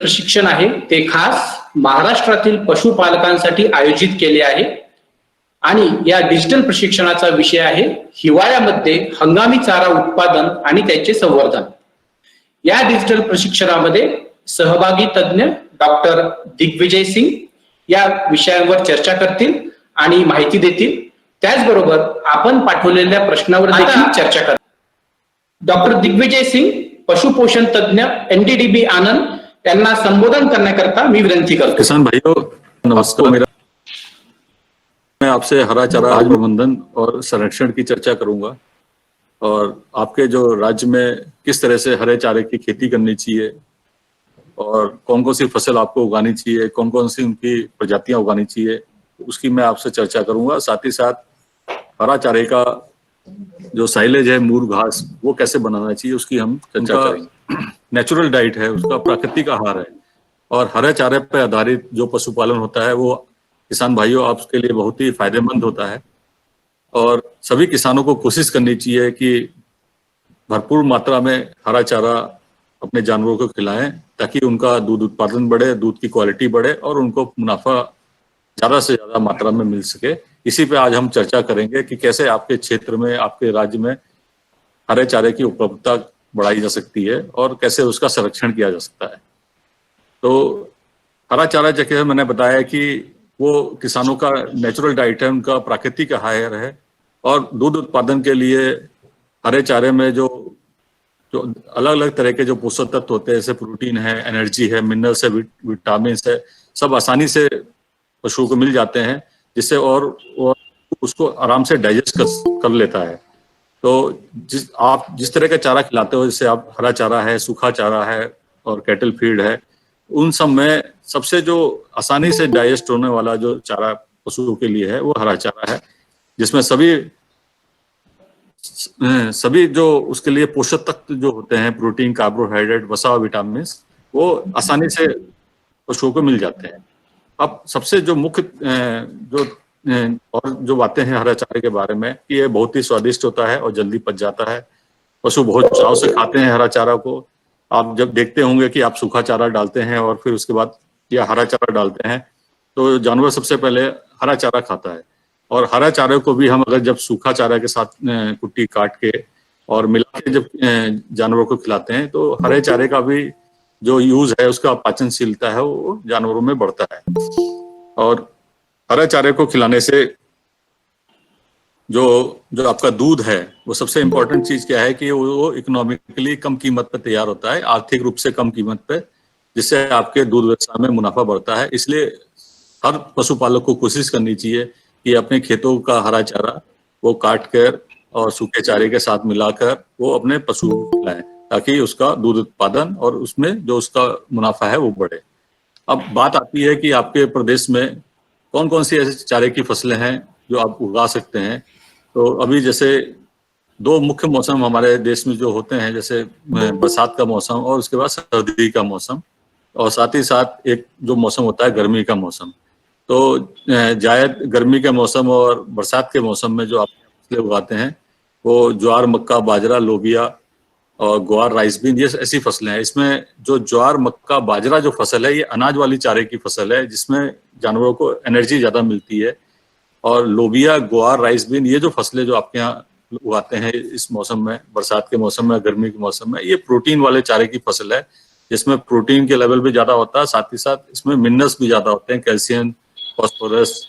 प्रशिक्षण आहे ते खास महाराष्ट्रातील पशुपालकांसाठी आयोजित केले आहे आणि या डिजिटल प्रशिक्षणाचा विषय आहे हिवाळ्यामध्ये हंगामी चारा उत्पादन आणि त्याचे संवर्धन. या डिजिटल प्रशिक्षणामध्ये सहभागी तज्ञ डॉक्टर दिग्विजय सिंग या विषयांवर चर्चा करतील आणि माहिती देतील. त्याचबरोबर आपण पाठवलेल्या प्रश्नावर देखील चर्चा करतील. डॉक्टर दिग्विजय सिंग पशुपोषण तज्ञ एनडीडीबी आनंद त्यांना संबोधन करण्याकरता मी विनंती करतो. किसान भाइयों नमस्कार. मैं आपसे हरा चारा आज प्रबंधन और संरक्षण की चर्चा करूंगा और आपके जो राज्य में किस तरह से हरे चारे की खेती करनी चाहिए और कौन कौन सी फसल आपको उगानी चाहिए, कौन कौन सी उनकी प्रजातियां उगानी चाहिए, उसकी मैं आपसे चर्चा करूंगा. साथ ही साथ हरा चारे का जो साइलेज है, मूर घास, वो कैसे बनाना चाहिए उसकी हम चर्चा करेंगे. नेचुरल डाइट है, उसका प्राकृतिक आहार है और हरे चारे पर आधारित जो पशुपालन होता है वो किसान भाइयों आपके लिए बहुत ही फायदेमंद होता है और सभी किसानों को कोशिश करनी चाहिए कि भरपूर मात्रा में हरा चारा अपने जानवरों को खिलाएं ताकि उनका दूध उत्पादन बढ़े, दूध की क्वालिटी बढ़े और उनको मुनाफा ज्यादा से ज्यादा मात्रा में मिल सके. इसी पे आज हम चर्चा करेंगे कि कैसे आपके क्षेत्र में, आपके राज्य में हरे चारे की उपलब्धता बढ़ाई जा सकती है और कैसे उसका संरक्षण किया जा सकता है. तो हरा चारा जैसे मैंने बताया कि वो किसानों का नेचुरल डाइट है, उनका प्राकृतिक आहार है और दूध उत्पादन के लिए हरे चारे में जो अलग अलग तरह के जो पोषक तत्व होते हैं, जैसे प्रोटीन है, एनर्जी है, मिनरल्स है, विटामिन है, सब आसानी से पशुओं को मिल जाते हैं जिससे और उसको आराम से डाइजेस्ट कर लेता है. तो आप जिस तरह का चारा खिलाते हो, जैसे आप हरा चारा है, सूखा चारा है और कैटल फीड है, उन सब में सबसे जो आसानी से डाइजेस्ट होने वाला जो चारा पशुओं के लिए है वो हरा चारा है, जिसमें सभी जो उसके लिए पोषक तत्व जो होते हैं, प्रोटीन, कार्बोहाइड्रेट, वसा और विटामिन, वो आसानी से पशुओं को मिल जाते हैं. अब सबसे जो मुख्य और जो बातें हैं हरा चारे के बारे में कि ये बहुत ही स्वादिष्ट होता है और जल्दी पच जाता है. पशु बहुत चाव से खाते हैं हरा चारा को. आप जब देखते होंगे कि आप सूखा चारा डालते हैं और फिर उसके बाद या हरा चारा डालते हैं तो जानवर सबसे पहले हरा चारा खाता है और हरा चारे को भी हम अगर जब सूखा चारा के साथ कुट्टी काट के और मिला के जब जानवरों को खिलाते हैं तो हरे चारे का भी जो यूज है, उसका पाचनशीलता है वो जानवरों में बढ़ता है. और हरा चारे को खिलाने से जो आपका दूध है वो सबसे इम्पोर्टेंट चीज क्या है कि वो इकोनॉमिकली कम कीमत पे तैयार होता है, आर्थिक रूप से कम कीमत पे, जिससे आपके दूध व्यवसाय में मुनाफा बढ़ता है. इसलिए हर पशुपालक को कोशिश करनी चाहिए कि अपने खेतों का हरा चारा वो काट कर और सूखे चारे के साथ मिलाकर वो अपने पशु को खिलाएं ताकि उसका दूध उत्पादन और उसमें जो उसका मुनाफा है वो बढ़े. अब बात आती है कि आपके प्रदेश में कौन कौन सी ऐसे चारे की फसलें हैं जो आप उगा सकते हैं. तो अभी जैसे दो मुख्य मौसम हमारे देश में जो होते हैं, जैसे बरसात का मौसम और उसके बाद सर्दी का मौसम, और साथ ही साथ एक जो मौसम होता है गर्मी का मौसम. तो जायद गर्मी के मौसम और बरसात के मौसम में जो आप फसलें उगाते हैं वो ज्वार, मक्का, बाजरा, लोबिया और ग्वार, राइस बीन, ये ऐसी फसलें हैं. इसमें जो ज्वार, मक्का, बाजरा जो फसल है ये अनाज वाली चारे की फसल है जिसमें जानवरों को एनर्जी ज्यादा मिलती है. और लोबिया, ग्वार, राइस बीन, ये जो फसलें जो आपके यहाँ उगाते हैं इस मौसम में, बरसात के मौसम में, गर्मी के मौसम में, ये प्रोटीन वाले चारे की फसल है जिसमें प्रोटीन के लेवल भी ज्यादा होता है, साथ ही साथ इसमें मिनरल्स भी ज्यादा होते हैं, कैल्शियम, फॉस्फोरस,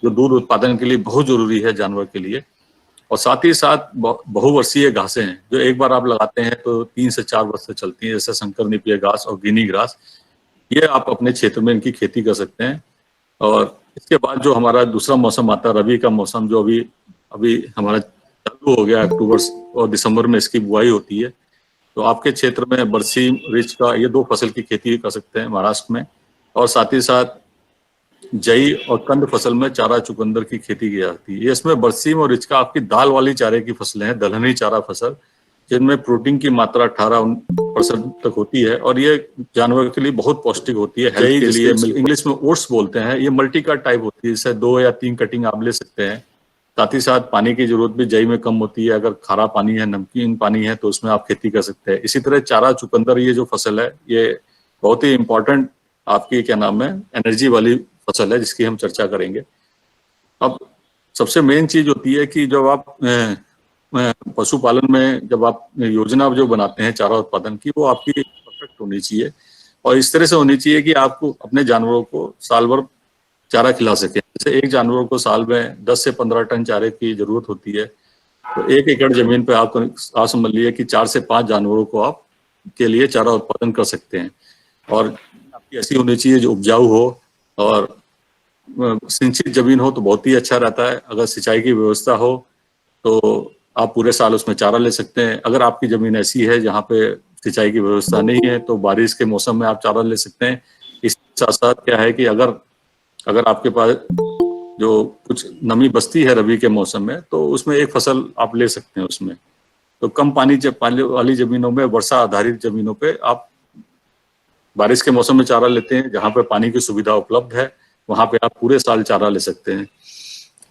जो दूध उत्पादन के लिए बहुत जरूरी है जानवर के लिए. और साथ ही साथ बहुवर्षीय घासें हैं जो एक बार आप लगाते हैं तो 3 से 4 वर्ष तक चलती है, जैसे शंकर निपिया घास और गिनी घास. ये आप अपने क्षेत्र में इनकी खेती कर सकते हैं. और इसके बाद जो हमारा दूसरा मौसम आता है रबी का मौसम, जो अभी हमारा चालू हो गया, अक्टूबर और दिसंबर में इसकी बुआई होती है. तो आपके क्षेत्र में बरसीम, रिच का, ये 2 फसल की खेती कर सकते हैं महाराष्ट्र में. और साथ ही साथ जई और कंद फसल में चारा चुकंदर की खेती की जाती है. इसमें बरसीम और रिच का आपकी दाल वाली चारे की फसलें हैं, दलहनी चारा फसल, जिनमें प्रोटीन की मात्रा 18% तक होती है और ये जानवर के लिए बहुत पौष्टिक होती है. हेल्थ के लिए इंग्लिश में ओट्स बोलते हैं. ये मल्टी कट टाइप होती है, इससे 2 या 3 कटिंग आप ले सकते हैं. साथ ही साथ पानी की जरूरत भी जई में कम होती है. अगर खारा पानी है, नमकीन पानी है तो उसमें आप खेती कर सकते हैं. इसी तरह चारा चुकंदर, ये जो फसल है ये बहुत ही इम्पोर्टेंट आपकी क्या नाम है एनर्जी वाली फसल है जिसकी हम चर्चा करेंगे। अब सबसे मेन चीज होती है कि जब आप पशुपालन में जब आप योजना जो बनाते हैं चारा उत्पादन की, वो आपकी परफेक्ट होनी चाहिए और इस तरह से होनी चाहिए कि आपको अपने जानवरों को साल भर चारा खिला सके। जैसे एक जानवरों को साल में 10 से 15 टन चारे की जरूरत होती है, तो 1 एकड़ जमीन पे आप समझ लिए कि 4 से 5 जानवरों को आप के लिए चारा उत्पादन कर सकते हैं। और आपकी ऐसी होनी चाहिए जो उपजाऊ हो और सिंचित जमीन हो तो बहुत ही अच्छा रहता है। अगर सिंचाई की व्यवस्था हो तो आप पूरे साल उसमें चारा ले सकते हैं। अगर आपकी जमीन ऐसी है जहाँ पे सिंचाई की व्यवस्था नहीं है तो बारिश के मौसम में आप चारा ले सकते हैं। इसके साथ साथ क्या है कि अगर आपके पास जो कुछ नमी बस्ती है रबी के मौसम में, तो उसमें एक फसल आप ले सकते हैं उसमें। तो कम पानी वाली जमीनों में, वर्षा आधारित जमीनों पे आप बारिश के मौसम में चारा लेते हैं। जहाँ पे पानी की सुविधा उपलब्ध है वहाँ पे आप पूरे साल चारा ले सकते हैं।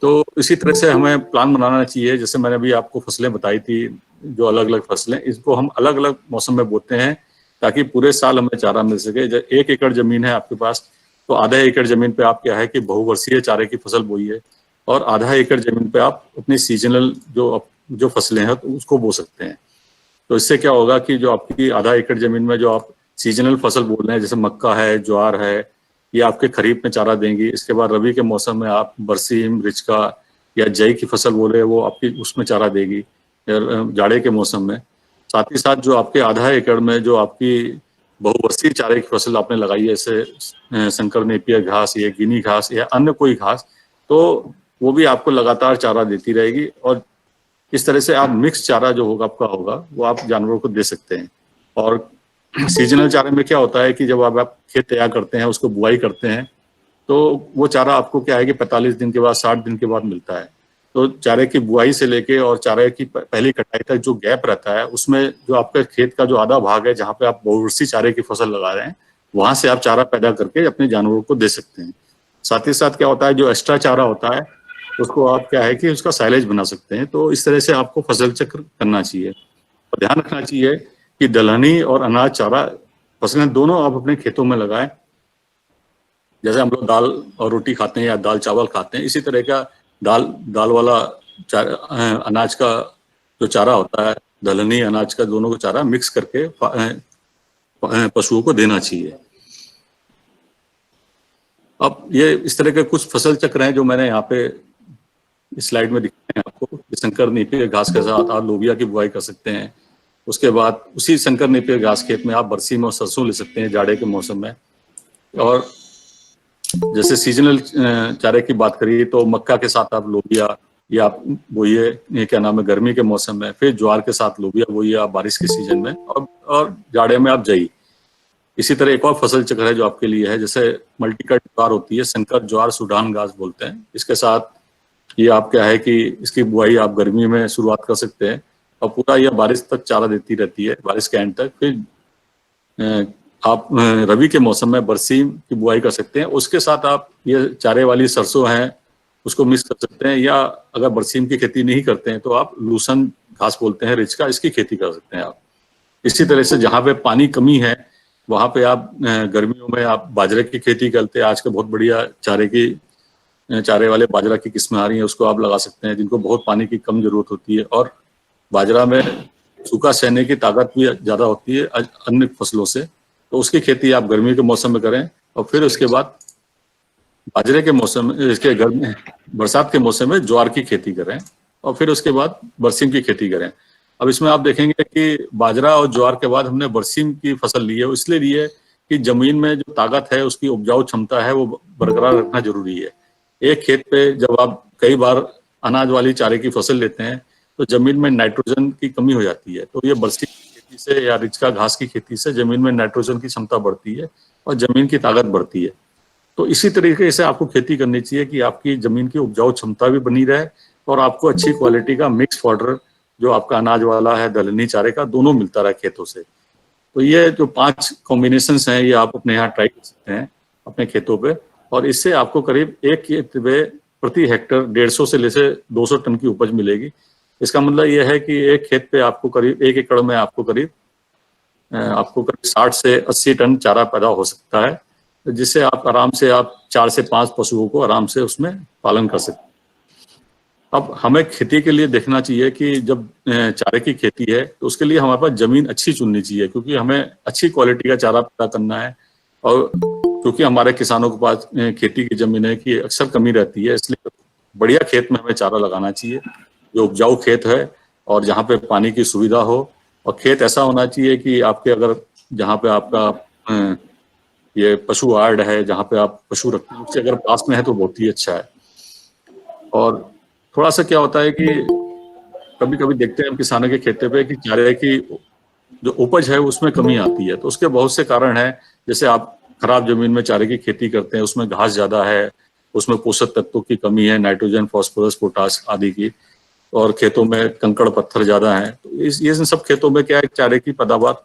तो इसी तरह से हमें प्लान बनाना चाहिए। जैसे मैंने अभी आपको फसलें बताई थी, जो अलग अलग फसलें, इसको हम अलग अलग मौसम में बोते हैं ताकि पूरे साल हमें चारा मिल सके। जब 1 एकड़ जमीन है आपके पास तो आधा एकड़ जमीन पे आप क्या है कि बहुवर्षीय चारे की फसल बोइए और आधा एकड़ जमीन पे आप अपनी सीजनल जो फसलें हैं तो उसको बो सकते हैं। तो इससे क्या होगा कि जो आपकी आधा एकड़ जमीन में जो आप सीजनल फसल बोल रहे हैं, जैसे मक्का है, ज्वार है, ये आपके खरीफ में चारा देंगी। इसके बाद रबी के मौसम में आप बरसीम, रिचका या जई की फसल बोले वो आपकी उसमें चारा देगी जाड़े के मौसम में। साथ ही साथ जो आपके आधा एकड़ में जो आपकी बहुवर्षीय चारे की फसल आपने लगाई है, जैसे संकर नेपियर घास या गिनी घास या अन्य कोई घास, तो वो भी आपको लगातार चारा देती रहेगी। और इस तरह से आप मिक्स चारा जो होगा आपका होगा वो आप जानवरों को दे सकते हैं। और सीजनल चारे में क्या होता है कि जब आप खेत तैयार करते हैं, उसको बुआई करते हैं, तो वो चारा आपको क्या है कि 45 दिन के बाद, 60 दिन के बाद मिलता है। तो चारे की बुआई से लेके और चारे की पहली कटाई तक जो गैप रहता है, उसमें जो आपके खेत का जो आधा भाग है जहाँ पे आप बहुवर्षीय चारे की फसल लगा रहे हैं, वहां से आप चारा पैदा करके अपने जानवरों को दे सकते हैं। साथ ही साथ क्या होता है, जो एक्स्ट्रा चारा होता है उसको आप क्या है कि उसका साइलेज बना सकते हैं। तो इस तरह से आपको फसल चक्र करना चाहिए और ध्यान रखना चाहिए कि दलहनी और अनाज चारा फसलें दोनों आप अपने खेतों में लगाएं। जैसे हम लोग दाल और रोटी खाते हैं या दाल चावल खाते हैं, इसी तरह का दाल वाला अनाज का जो चारा होता है, दलहनी अनाज का, दोनों को चारा मिक्स करके पशुओं को देना चाहिए। अब ये इस तरह के कुछ फसल चक्र हैं जो मैंने यहाँ पे इस स्लाइड में दिखाए हैं आपको। शंकर नेपियर घास के साथ आप लोबिया की बुआई कर सकते हैं। उसके बाद उसी शंकर नेपियर घास खेत में आप बरसीम और सरसों ले सकते हैं जाड़े के मौसम में। और जैसे सीजनल चारे की बात करिए तो मक्का के साथ आप लोबिया या आप बोइए, ये क्या नाम है, गर्मी के मौसम में। फिर ज्वार के साथ लोबिया बोइए आप बारिश के सीजन में, और जाड़े में आप जई। इसी तरह एक और फसल चक्र है जो आपके लिए है, जैसे मल्टीकट ज्वार होती है, संकर ज्वार सूडान घास बोलते हैं। इसके साथ ये आप क्या है कि इसकी बुआई आप गर्मी में शुरुआत कर सकते हैं और पूरा यह बारिश तक चारा देती रहती है, बारिश के एंड तक। फिर आप रबी के मौसम में बरसीम की बुआई कर सकते हैं। उसके साथ आप ये चारे वाली सरसों हैं उसको मिक्स कर सकते हैं, या अगर बरसीम की खेती नहीं करते हैं तो आप लूसन घास बोलते हैं रिचका, इसकी खेती कर सकते हैं आप। इसी तरह से जहाँ पे पानी कमी है वहाँ पे आप गर्मियों में आप बाजरे की खेती करते हैं। आजकल बहुत बढ़िया चारे वाले बाजरा की किस्में आ रही हैं, उसको आप लगा सकते हैं, जिनको बहुत पानी की कम जरूरत होती है। और बाजरा में सूखा सहने की ताकत भी ज्यादा होती है अन्य फसलों से, तो उसकी खेती आप गर्मी के मौसम में करें। और फिर उसके बाद बाजरे के मौसम में, इसके गर्मी बरसात के मौसम में ज्वार की खेती करें और फिर उसके बाद बरसीम की खेती करें। अब इसमें आप देखेंगे कि बाजरा और ज्वार के बाद हमने बरसीम की फसल ली है, इसलिए ली है कि जमीन में जो ताकत है, उसकी उपजाऊ क्षमता है, वो बरकरार रखना जरूरी है। एक खेत पे जब आप कई बार अनाज वाली चारे की फसल लेते हैं तो जमीन में नाइट्रोजन की कमी हो जाती है। तो ये बरसीम की खेती से या रिचका घास की खेती से जमीन में नाइट्रोजन की क्षमता बढ़ती है और जमीन की ताकत बढ़ती है। तो इसी तरीके से आपको खेती करनी चाहिए कि आपकी जमीन की उपजाऊ क्षमता भी बनी रहे और आपको अच्छी क्वालिटी का मिक्स फॉडर जो आपका अनाज वाला है, दलहनी चारे का, दोनों मिलता रहे खेतों से। तो ये जो 5 कॉम्बिनेशंस हैं ये आप अपने यहाँ ट्राई कर सकते हैं अपने खेतों पे, और इससे आपको करीब एक खेत में प्रति हेक्टर 150 से लेकर 200 टन की उपज मिलेगी। इसका मतलब यह है कि एक खेत पे आपको करीब 1 एकड़ में आपको करीब आपको करीब 60 से 80 टन चारा पैदा हो सकता है, जिससे आप आराम से आप 4 से 5 पशुओं को आराम से उसमें पालन कर सकते हैं। अब हमें खेती के लिए देखना चाहिए कि जब चारे की खेती है तो उसके लिए हमारे पास जमीन अच्छी चुननी चाहिए, क्योंकि हमें अच्छी क्वालिटी का चारा पैदा करना है। और क्योंकि हमारे किसानों के पास खेती की जमीन की अक्सर कमी रहती है, इसलिए बढ़िया खेत में हमें चारा लगाना चाहिए, जो उपजाऊ खेत है और जहाँ पे पानी की सुविधा हो। और खेत ऐसा होना चाहिए कि आपके अगर जहाँ पे आपका ये पशु आड़ है, जहाँ पे आप पशु रखते हैं, उससे अगर पास में है तो बहुत ही अच्छा है। और थोड़ा सा क्या होता है कि कभी कभी देखते हैं हम किसानों के खेते पे कि चारे की जो उपज है उसमें कमी आती है, तो उसके बहुत से कारण हैं। जैसे आप खराब जमीन में चारे की खेती करते हैं, उसमें घास ज्यादा है, उसमें पोषक तत्वों की कमी है, नाइट्रोजन, फास्फोरस, पोटास आदि की, और खेतों में कंकड़ पत्थर ज्यादा है, तो ये सब खेतों में क्या है, चारे की पैदावार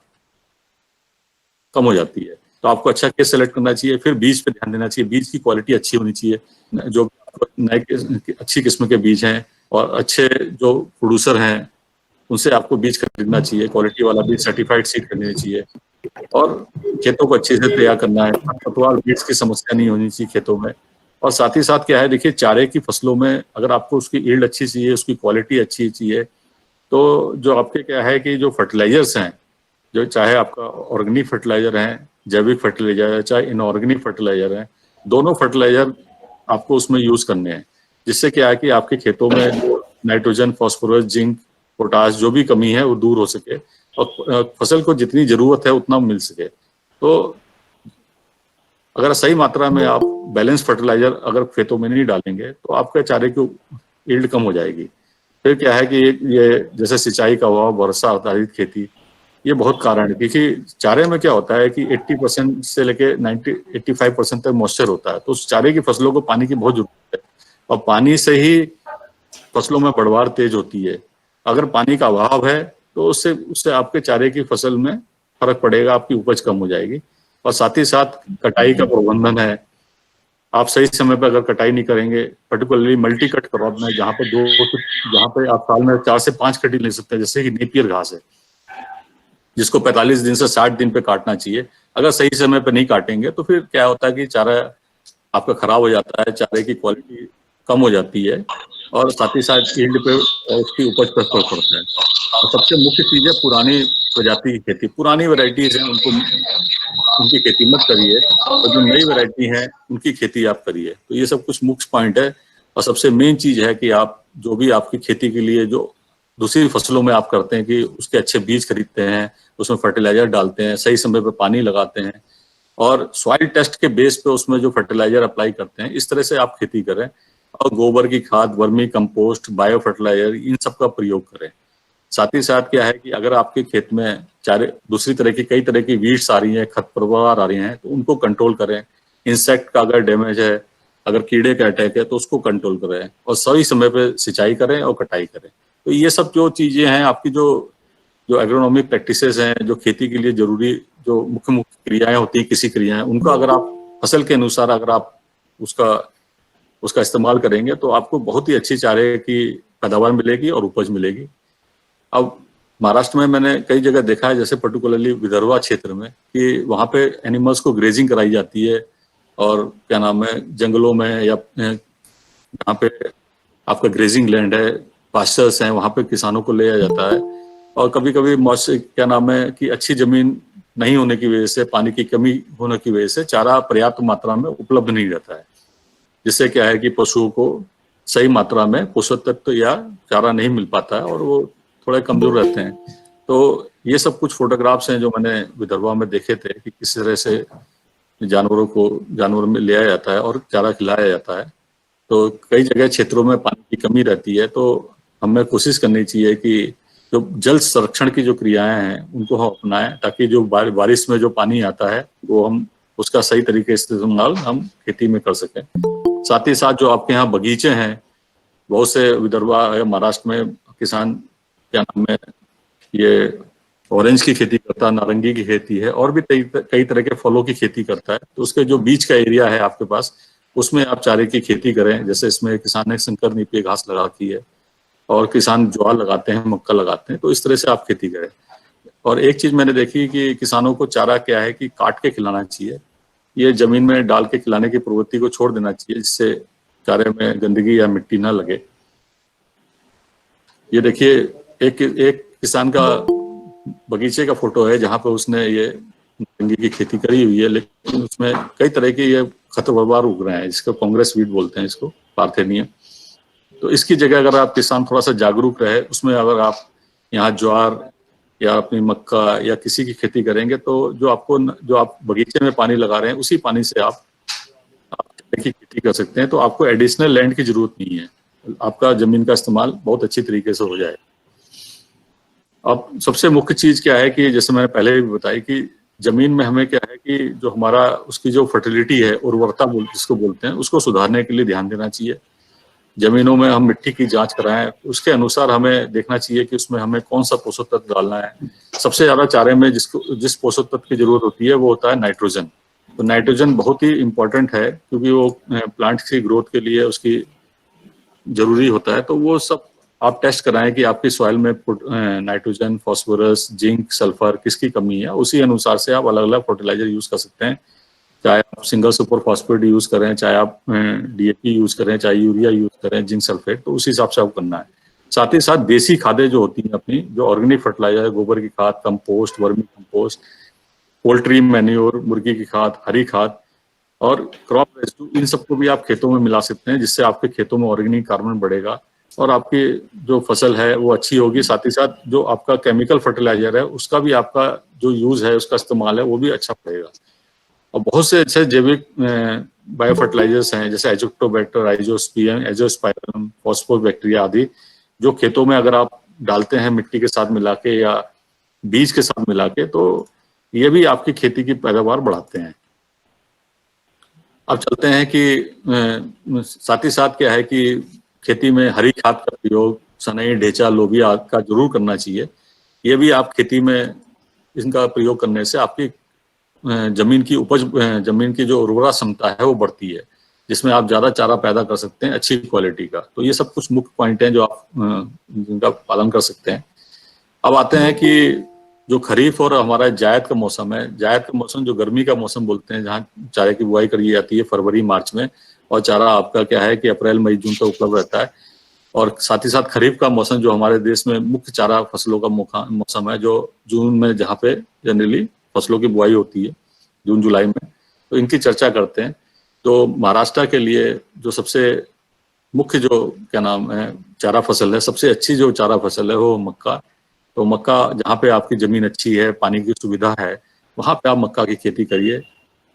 कम हो जाती है। तो आपको अच्छा खेत सेलेक्ट करना चाहिए। फिर बीज पे ध्यान देना चाहिए, बीज की क्वालिटी अच्छी होनी चाहिए, जो नए अच्छी किस्म के बीज हैं और अच्छे जो प्रोड्यूसर हैं उनसे आपको बीज खरीदना चाहिए, क्वालिटी वाला बीज, सर्टिफाइड सीड खरीदनी चाहिए। और खेतों को अच्छे से तैयार करना है, खरपतवार बीज की समस्या नहीं होनी चाहिए खेतों में। और साथ ही साथ क्या है, देखिए चारे की फसलों में अगर आपको उसकी यील्ड अच्छी चाहिए, उसकी क्वालिटी अच्छी चाहिए, तो जो आपके क्या है कि जो फर्टिलाइजर्स हैं, जो चाहे आपका ऑर्गेनिक फर्टिलाइजर है, जैविक फर्टिलाइजर है, चाहे इनऑर्गेनिक फर्टिलाइजर है, दोनों फर्टिलाइजर आपको उसमें यूज करने हैं, जिससे क्या है कि आपके खेतों में जो नाइट्रोजन, फास्फोरस, जिंक, पोटास जो भी कमी है वो दूर हो सके और फसल को जितनी जरूरत है उतना मिल सके। तो अगर सही मात्रा में आप बैलेंस फर्टिलाइजर अगर खेतों में नहीं डालेंगे तो आपके चारे की यील्ड कम हो जाएगी। फिर क्या है कि ये जैसे सिंचाई का अभाव, वर्षा आधारित खेती, ये बहुत कारण है, क्योंकि चारे में क्या होता है कि 80% से लेके 85% तक मॉइस्चर होता है, तो उस चारे की फसलों को पानी की बहुत जरूरत है और पानी से ही फसलों में बढ़वार तेज होती है। अगर पानी का अभाव है तो उससे उससे आपके चारे की फसल में फर्क पड़ेगा, आपकी उपज कम हो जाएगी। और साथ ही साथ कटाई का प्रबंधन है, आप सही समय पर अगर कटाई नहीं करेंगे, पर्टिकुलरली मल्टी कट क्रॉप में जहाँ पे जहाँ पे आप साल में 4 से 5 कटी ले सकते हैं, जैसे कि नेपियर घास है जिसको 45 दिन से 60 दिन पे काटना चाहिए। अगर सही समय पे नहीं काटेंगे तो फिर क्या होता है कि चारा आपका खराब हो जाता है, चारे की क्वालिटी कम हो जाती है और साथ ही साथ यील्ड पे उसकी उपज पर फर्क पड़ता है। और सबसे मुख्य चीज है पुरानी प्रजाति की खेती, पुरानी वैरायटीज हैं उनको उनकी खेती मत करिए और जो नई वैरायटी है उनकी खेती आप करिए। तो ये सब कुछ मुख्य पॉइंट है। और सबसे मेन चीज है कि आप जो भी आपकी खेती के लिए जो दूसरी फसलों में आप करते हैं कि उसके अच्छे बीज खरीदते हैं, उसमें फर्टिलाइजर डालते हैं, सही समय पर पानी लगाते हैं और सॉइल टेस्ट के बेस पे उसमें जो फर्टिलाइजर अप्लाई करते हैं, इस तरह से आप खेती करें। और गोबर की खाद, वर्मी कंपोस्ट, बायो फर्टिलाइजर, इन सब का प्रयोग करें। साथ ही साथ क्या है कि अगर आपके खेत में चारे दूसरी तरह की कई तरह की वीड्स आ रही हैं, खरपतवार आ रही हैं, तो उनको कंट्रोल करें। इंसेक्ट का अगर डैमेज है, अगर कीड़े का अटैक है, तो उसको कंट्रोल करें और सही समय पे सिंचाई करें और कटाई करें। तो ये सब जो चीजें हैं आपकी जो जो एग्रोनॉमिक प्रैक्टिसेस हैं, जो खेती के लिए जरूरी जो मुख्य मुख्य क्रियाएं होती हैं, किसी क्रियाएं, उनका अगर आप फसल के अनुसार अगर आप उसका उसका इस्तेमाल करेंगे तो आपको बहुत ही अच्छी चारे की पैदावार मिलेगी और उपज मिलेगी। अब महाराष्ट्र में मैंने कई जगह देखा है, जैसे पर्टिकुलरली विदर्भा क्षेत्र में, कि वहाँ पे एनिमल्स को ग्रेजिंग कराई जाती है और क्या नाम है, जंगलों में या जहाँ पे आपका ग्रेजिंग लैंड है, पास्चर्स हैं, वहाँ पे किसानों को ले जाया जाता है। और कभी कभी क्या नाम है कि अच्छी जमीन नहीं होने की वजह से, पानी की कमी होने की वजह से चारा पर्याप्त मात्रा में उपलब्ध नहीं रहता है, जिससे क्या है कि पशुओं को सही मात्रा में पोषक तत्व या चारा नहीं मिल पाता है और वो थोड़े कमजोर रहते हैं। तो ये सब कुछ फोटोग्राफ्स हैं जो मैंने विदर्भा में देखे थे कि किस तरह से जानवर में ले आया जाता है और चारा खिलाया जाता है। तो कई जगह क्षेत्रों में पानी की कमी रहती है, तो हमें कोशिश करनी चाहिए कि जो जल संरक्षण की जो क्रियाएं हैं उनको हम अपनाएं, ताकि जो बारिश में जो पानी आता है वो हम उसका सही तरीके से इस्तेमाल हम खेती में कर सकें। साथ ही साथ जो आपके यहाँ बगीचे हैं, बहुत से विदर्भा या महाराष्ट्र में किसान क्या नाम है ये ऑरेंज की खेती करता है, नारंगी की खेती है और भी कई तरह के फलों की खेती करता है। तो उसके जो बीच का एरिया है आपके पास, उसमें आप चारे की खेती करें। जैसे इसमें किसान ने संकर नीपिय घास लगा रखी है और किसान ज्वार लगाते हैं, मक्का लगाते हैं, तो इस तरह से आप खेती करें। और एक चीज मैंने देखी कि किसानों को चारा क्या है कि काट के खिलाना चाहिए, ये जमीन में डाल के खिलाने की प्रवृत्ति को छोड़ देना चाहिए, जिससे चारे में गंदगी या मिट्टी ना लगे। ये देखिए एक एक किसान का बगीचे का फोटो है जहां पर उसने ये नारंगी की खेती करी हुई है, लेकिन उसमें कई तरह के ये खरपतवार उग रहे हैं, जिसको कांग्रेस वीड बोलते हैं, इसको पार्थेनियम। तो इसकी जगह अगर आप किसान थोड़ा सा जागरूक रहे, उसमें अगर आप यहाँ ज्वार या अपनी मक्का या किसी की खेती करेंगे, तो जो आप बगीचे में पानी लगा रहे हैं उसी पानी से आप चने की खेती कर सकते हैं। तो आपको एडिशनल लैंड की जरूरत नहीं है, आपका जमीन का इस्तेमाल बहुत अच्छी तरीके से हो जाए। अब सबसे मुख्य चीज क्या है कि जैसे मैंने पहले भी बताई कि जमीन में हमें क्या है कि जो हमारा उसकी जो फर्टिलिटी है, उर्वरता जिसको बोलते हैं, उसको सुधारने के लिए ध्यान देना चाहिए। जमीनों में हम मिट्टी की जांच कराएं, उसके अनुसार हमें देखना चाहिए कि उसमें हमें कौन सा पोषक तत्व डालना है। सबसे ज्यादा चारे में जिस पोषक तत्व की जरूरत होती है वो होता है नाइट्रोजन। तो नाइट्रोजन बहुत ही इंपॉर्टेंट है, क्योंकि वो प्लांट की ग्रोथ के लिए उसकी जरूरी होता है। तो वो सब आप टेस्ट कराएं कि आपकी सॉइल में नाइट्रोजन, फास्फोरस, जिंक, सल्फर किसकी कमी है, उसी अनुसार से आप अलग अलग फर्टिलाइजर यूज कर सकते हैं। चाहे आप सिंगल सुपर फॉस्फेट यूज करें, चाहे आप डीएपी यूज करें, चाहे यूरिया यूज करें, जिंक सल्फेट, तो उसी हिसाब से आपको करना है। साथ ही साथ देसी खादें जो होती हैं अपनी, जो ऑर्गेनिक फर्टिलाइजर है, गोबर की खाद, compost, vermi compost, poultry manure, मुर्गी की खाद, हरी खाद और क्रॉप रेसिड्यू, इन सबको भी आप खेतों में मिला सकते हैं, जिससे आपके खेतों में ऑर्गेनिक कार्बन बढ़ेगा और आपकी जो फसल है वो अच्छी होगी। साथ ही साथ जो आपका केमिकल फर्टिलाइजर है उसका भी आपका जो यूज है, उसका इस्तेमाल है, वो भी अच्छा पड़ेगा। और बहुत से अच्छे जैविक बायो फर्टिलाइजर्स हैं, जैसे एजोक्टोबैक्टर, आइजोस्पियम, एजोस्पाइरम, फॉस्फोबैक्टीरिया आदि, जो खेतों में अगर आप डालते हैं मिट्टी के साथ मिला के या बीज के साथ मिला के, तो ये भी आपकी खेती की पैदावार बढ़ाते हैं। अब चलते हैं कि साथ ही साथ क्या है कि खेती में हरी खाद का प्रयोग, सनई, ढेंचा, लोबिया का जरूर करना चाहिए। ये भी आप खेती में इनका प्रयोग करने से आपकी जमीन की उपज, जमीन की जो उर्वरा क्षमता है वो बढ़ती है, जिसमें आप ज्यादा चारा पैदा कर सकते हैं अच्छी क्वालिटी का। तो ये सब कुछ मुख्य पॉइंट हैं जो आप जिनका पालन कर सकते हैं। अब आते हैं कि जो खरीफ और हमारा जायद का मौसम है, जायद का मौसम जो गर्मी का मौसम बोलते हैं, जहाँ चारे की बुआई करी जाती है फरवरी मार्च में, और चारा आपका क्या है कि अप्रैल मई जून तक उपलब्ध रहता है। और साथ ही साथ खरीफ का मौसम जो हमारे देश में मुख्य चारा फसलों का मौसम है, जो जून में जहाँ पे जनरली फसलों की बुआई होती है, जून जुलाई में, तो इनकी चर्चा करते हैं। तो महाराष्ट्र के लिए जो सबसे मुख्य जो क्या नाम है चारा फसल है, सबसे अच्छी जो चारा फसल है वो मक्का। तो मक्का जहाँ पे आपकी जमीन अच्छी है, पानी की सुविधा है, वहाँ पे आप मक्का की खेती करिए।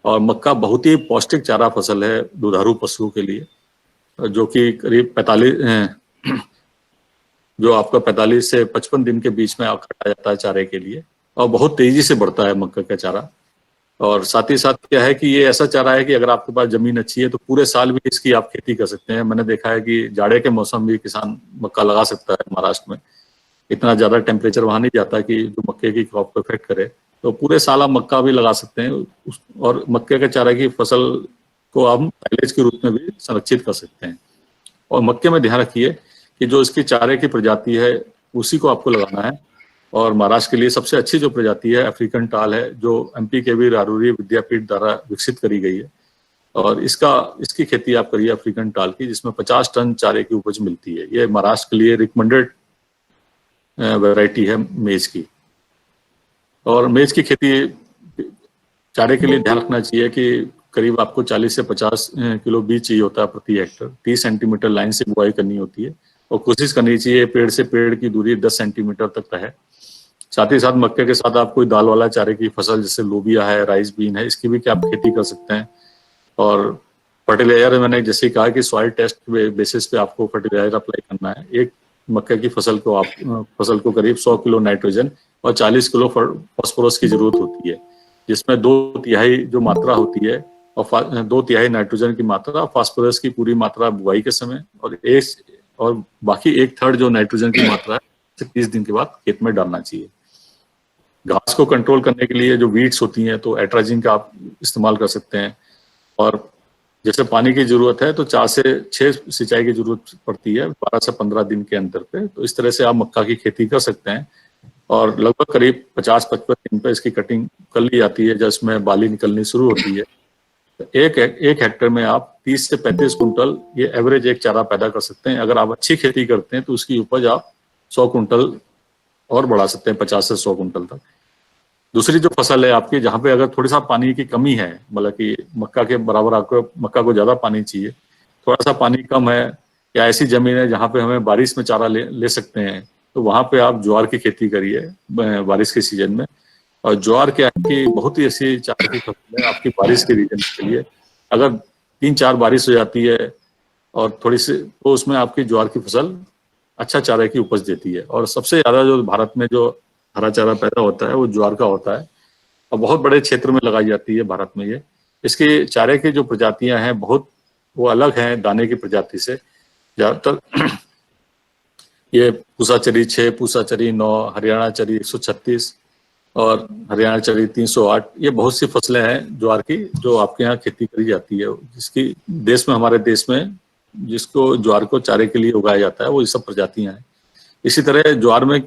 और मक्का बहुत ही पौष्टिक चारा फसल है दुधारू पशुओं के लिए, जो कि करीब 45 जो आपका 45 से 55 दिन के बीच में काटा जाता है चारे के लिए, और बहुत तेजी से बढ़ता है मक्का का चारा। और साथ ही साथ क्या है कि ये ऐसा चारा है कि अगर आपके पास जमीन अच्छी है तो पूरे साल भी इसकी आप खेती कर सकते हैं। मैंने देखा है कि जाड़े के मौसम भी किसान मक्का लगा सकता है महाराष्ट्र में, इतना ज्यादा टेम्परेचर वहां नहीं जाता कि जो मक्के की क्रॉप को इफेक्ट करे, तो पूरे साल आप मक्का भी लगा सकते हैं। और मक्के के चारे की फसल को आप साइलेज के रूप में भी संरक्षित कर सकते हैं। और मक्के में ध्यान रखिए कि जो इसकी चारे की प्रजाति है उसी को आपको लगाना है। और महाराष्ट्र के लिए सबसे अच्छी जो प्रजाति है अफ्रीकन टाल है, जो एमपी के वी रारूरी विद्यापीठ द्वारा विकसित करी गई है। और इसकी खेती आप करिए अफ्रीकन टाल की, जिसमें 50 टन चारे की उपज मिलती है। ये महाराष्ट्र के लिए रिकमेंडेड वैरायटी है मेज की। और मेज की खेती चारे के लिए ध्यान रखना चाहिए कि करीब आपको 40 से 50 किलो बीज चाहिए होता है प्रति हेक्टर। 30 सेंटीमीटर लाइन से बुआई करनी होती है, और कोशिश करनी चाहिए पेड़ से पेड़ की दूरी 10 सेंटीमीटर तक रहे। साथ ही साथ मक्के के साथ आप कोई दाल वाला चारे की फसल जैसे लोबिया है, राइस बीन है, इसकी भी क्या आप खेती कर सकते हैं। और फर्टिलाइजर मैंने जैसे कहा कि सॉइल टेस्ट बेसिस पे आपको फर्टिलाइजर अप्लाई करना है। एक मक्के की फसल को करीब 100 किलो नाइट्रोजन और 40 किलो फास्फोरस की जरूरत होती है, जिसमें 2/3 जो मात्रा होती है और 2/3 नाइट्रोजन की मात्रा, फास्फोरस की पूरी मात्रा बुआई के समय, और बाकी 1/3 जो नाइट्रोजन की मात्रा है 30 दिन के बाद खेत में डालना चाहिए। घास को कंट्रोल करने के लिए जो वीड्स होती हैं तो एट्राजिन का आप इस्तेमाल कर सकते हैं। और जैसे पानी की जरूरत है तो 4 से 6 सिंचाई की जरूरत पड़ती है 12 से 15 दिन के अंतर पे। तो इस तरह से आप मक्का की खेती कर सकते हैं। और लगभग करीब 50-55 दिन पे इसकी कटिंग कर ली जाती है, जब इसमें बाली निकलनी शुरू होती है। तो एक हेक्टेयर में आप 30 से 35 कुंटल ये एवरेज एक चारा पैदा कर सकते हैं। अगर आप अच्छी खेती करते हैं तो उसकी उपज आप 100 कुंटल और बढ़ा सकते हैं, 50 से 100 कुंटल तक। दूसरी जो फसल है आपकी, जहाँ पे अगर थोड़ी सा पानी की कमी है, मतलब कि मक्का के बराबर आपको मक्का को ज्यादा पानी चाहिए, थोड़ा सा पानी कम है या ऐसी जमीन है जहाँ पे हमें बारिश में चारा ले सकते हैं, तो वहाँ पे आप ज्वार की खेती करिए बारिश के सीजन में। और ज्वार क्या है कि बहुत ही ऐसी चारे की फसल है आपकी बारिश के रीजन के लिए। अगर 3-4 बारिश हो जाती है और थोड़ी सी, तो उसमें आपकी ज्वार की फसल अच्छा चारे की उपज देती है। और सबसे ज्यादा जो भारत में जो हरा चारा पैदा होता है वो ज्वार का होता है, और बहुत बड़े क्षेत्र में लगाई जाती है भारत में ये। इसके चारे की जो प्रजातियां हैं बहुत वो अलग हैं दाने की प्रजाति से। ज्यादातर ये पूसा चरी 6, पूसा चरी 9, हरियाणा चरी 136 और हरियाणा चरी 308, ये बहुत सी फसलें हैं ज्वार की जो आपके यहाँ खेती करी जाती है, जिसकी देश में, हमारे देश में जिसको ज्वार को चारे के लिए उगाया जाता है, वो ये सब प्रजातियां हैं। इसी तरह ज्वार में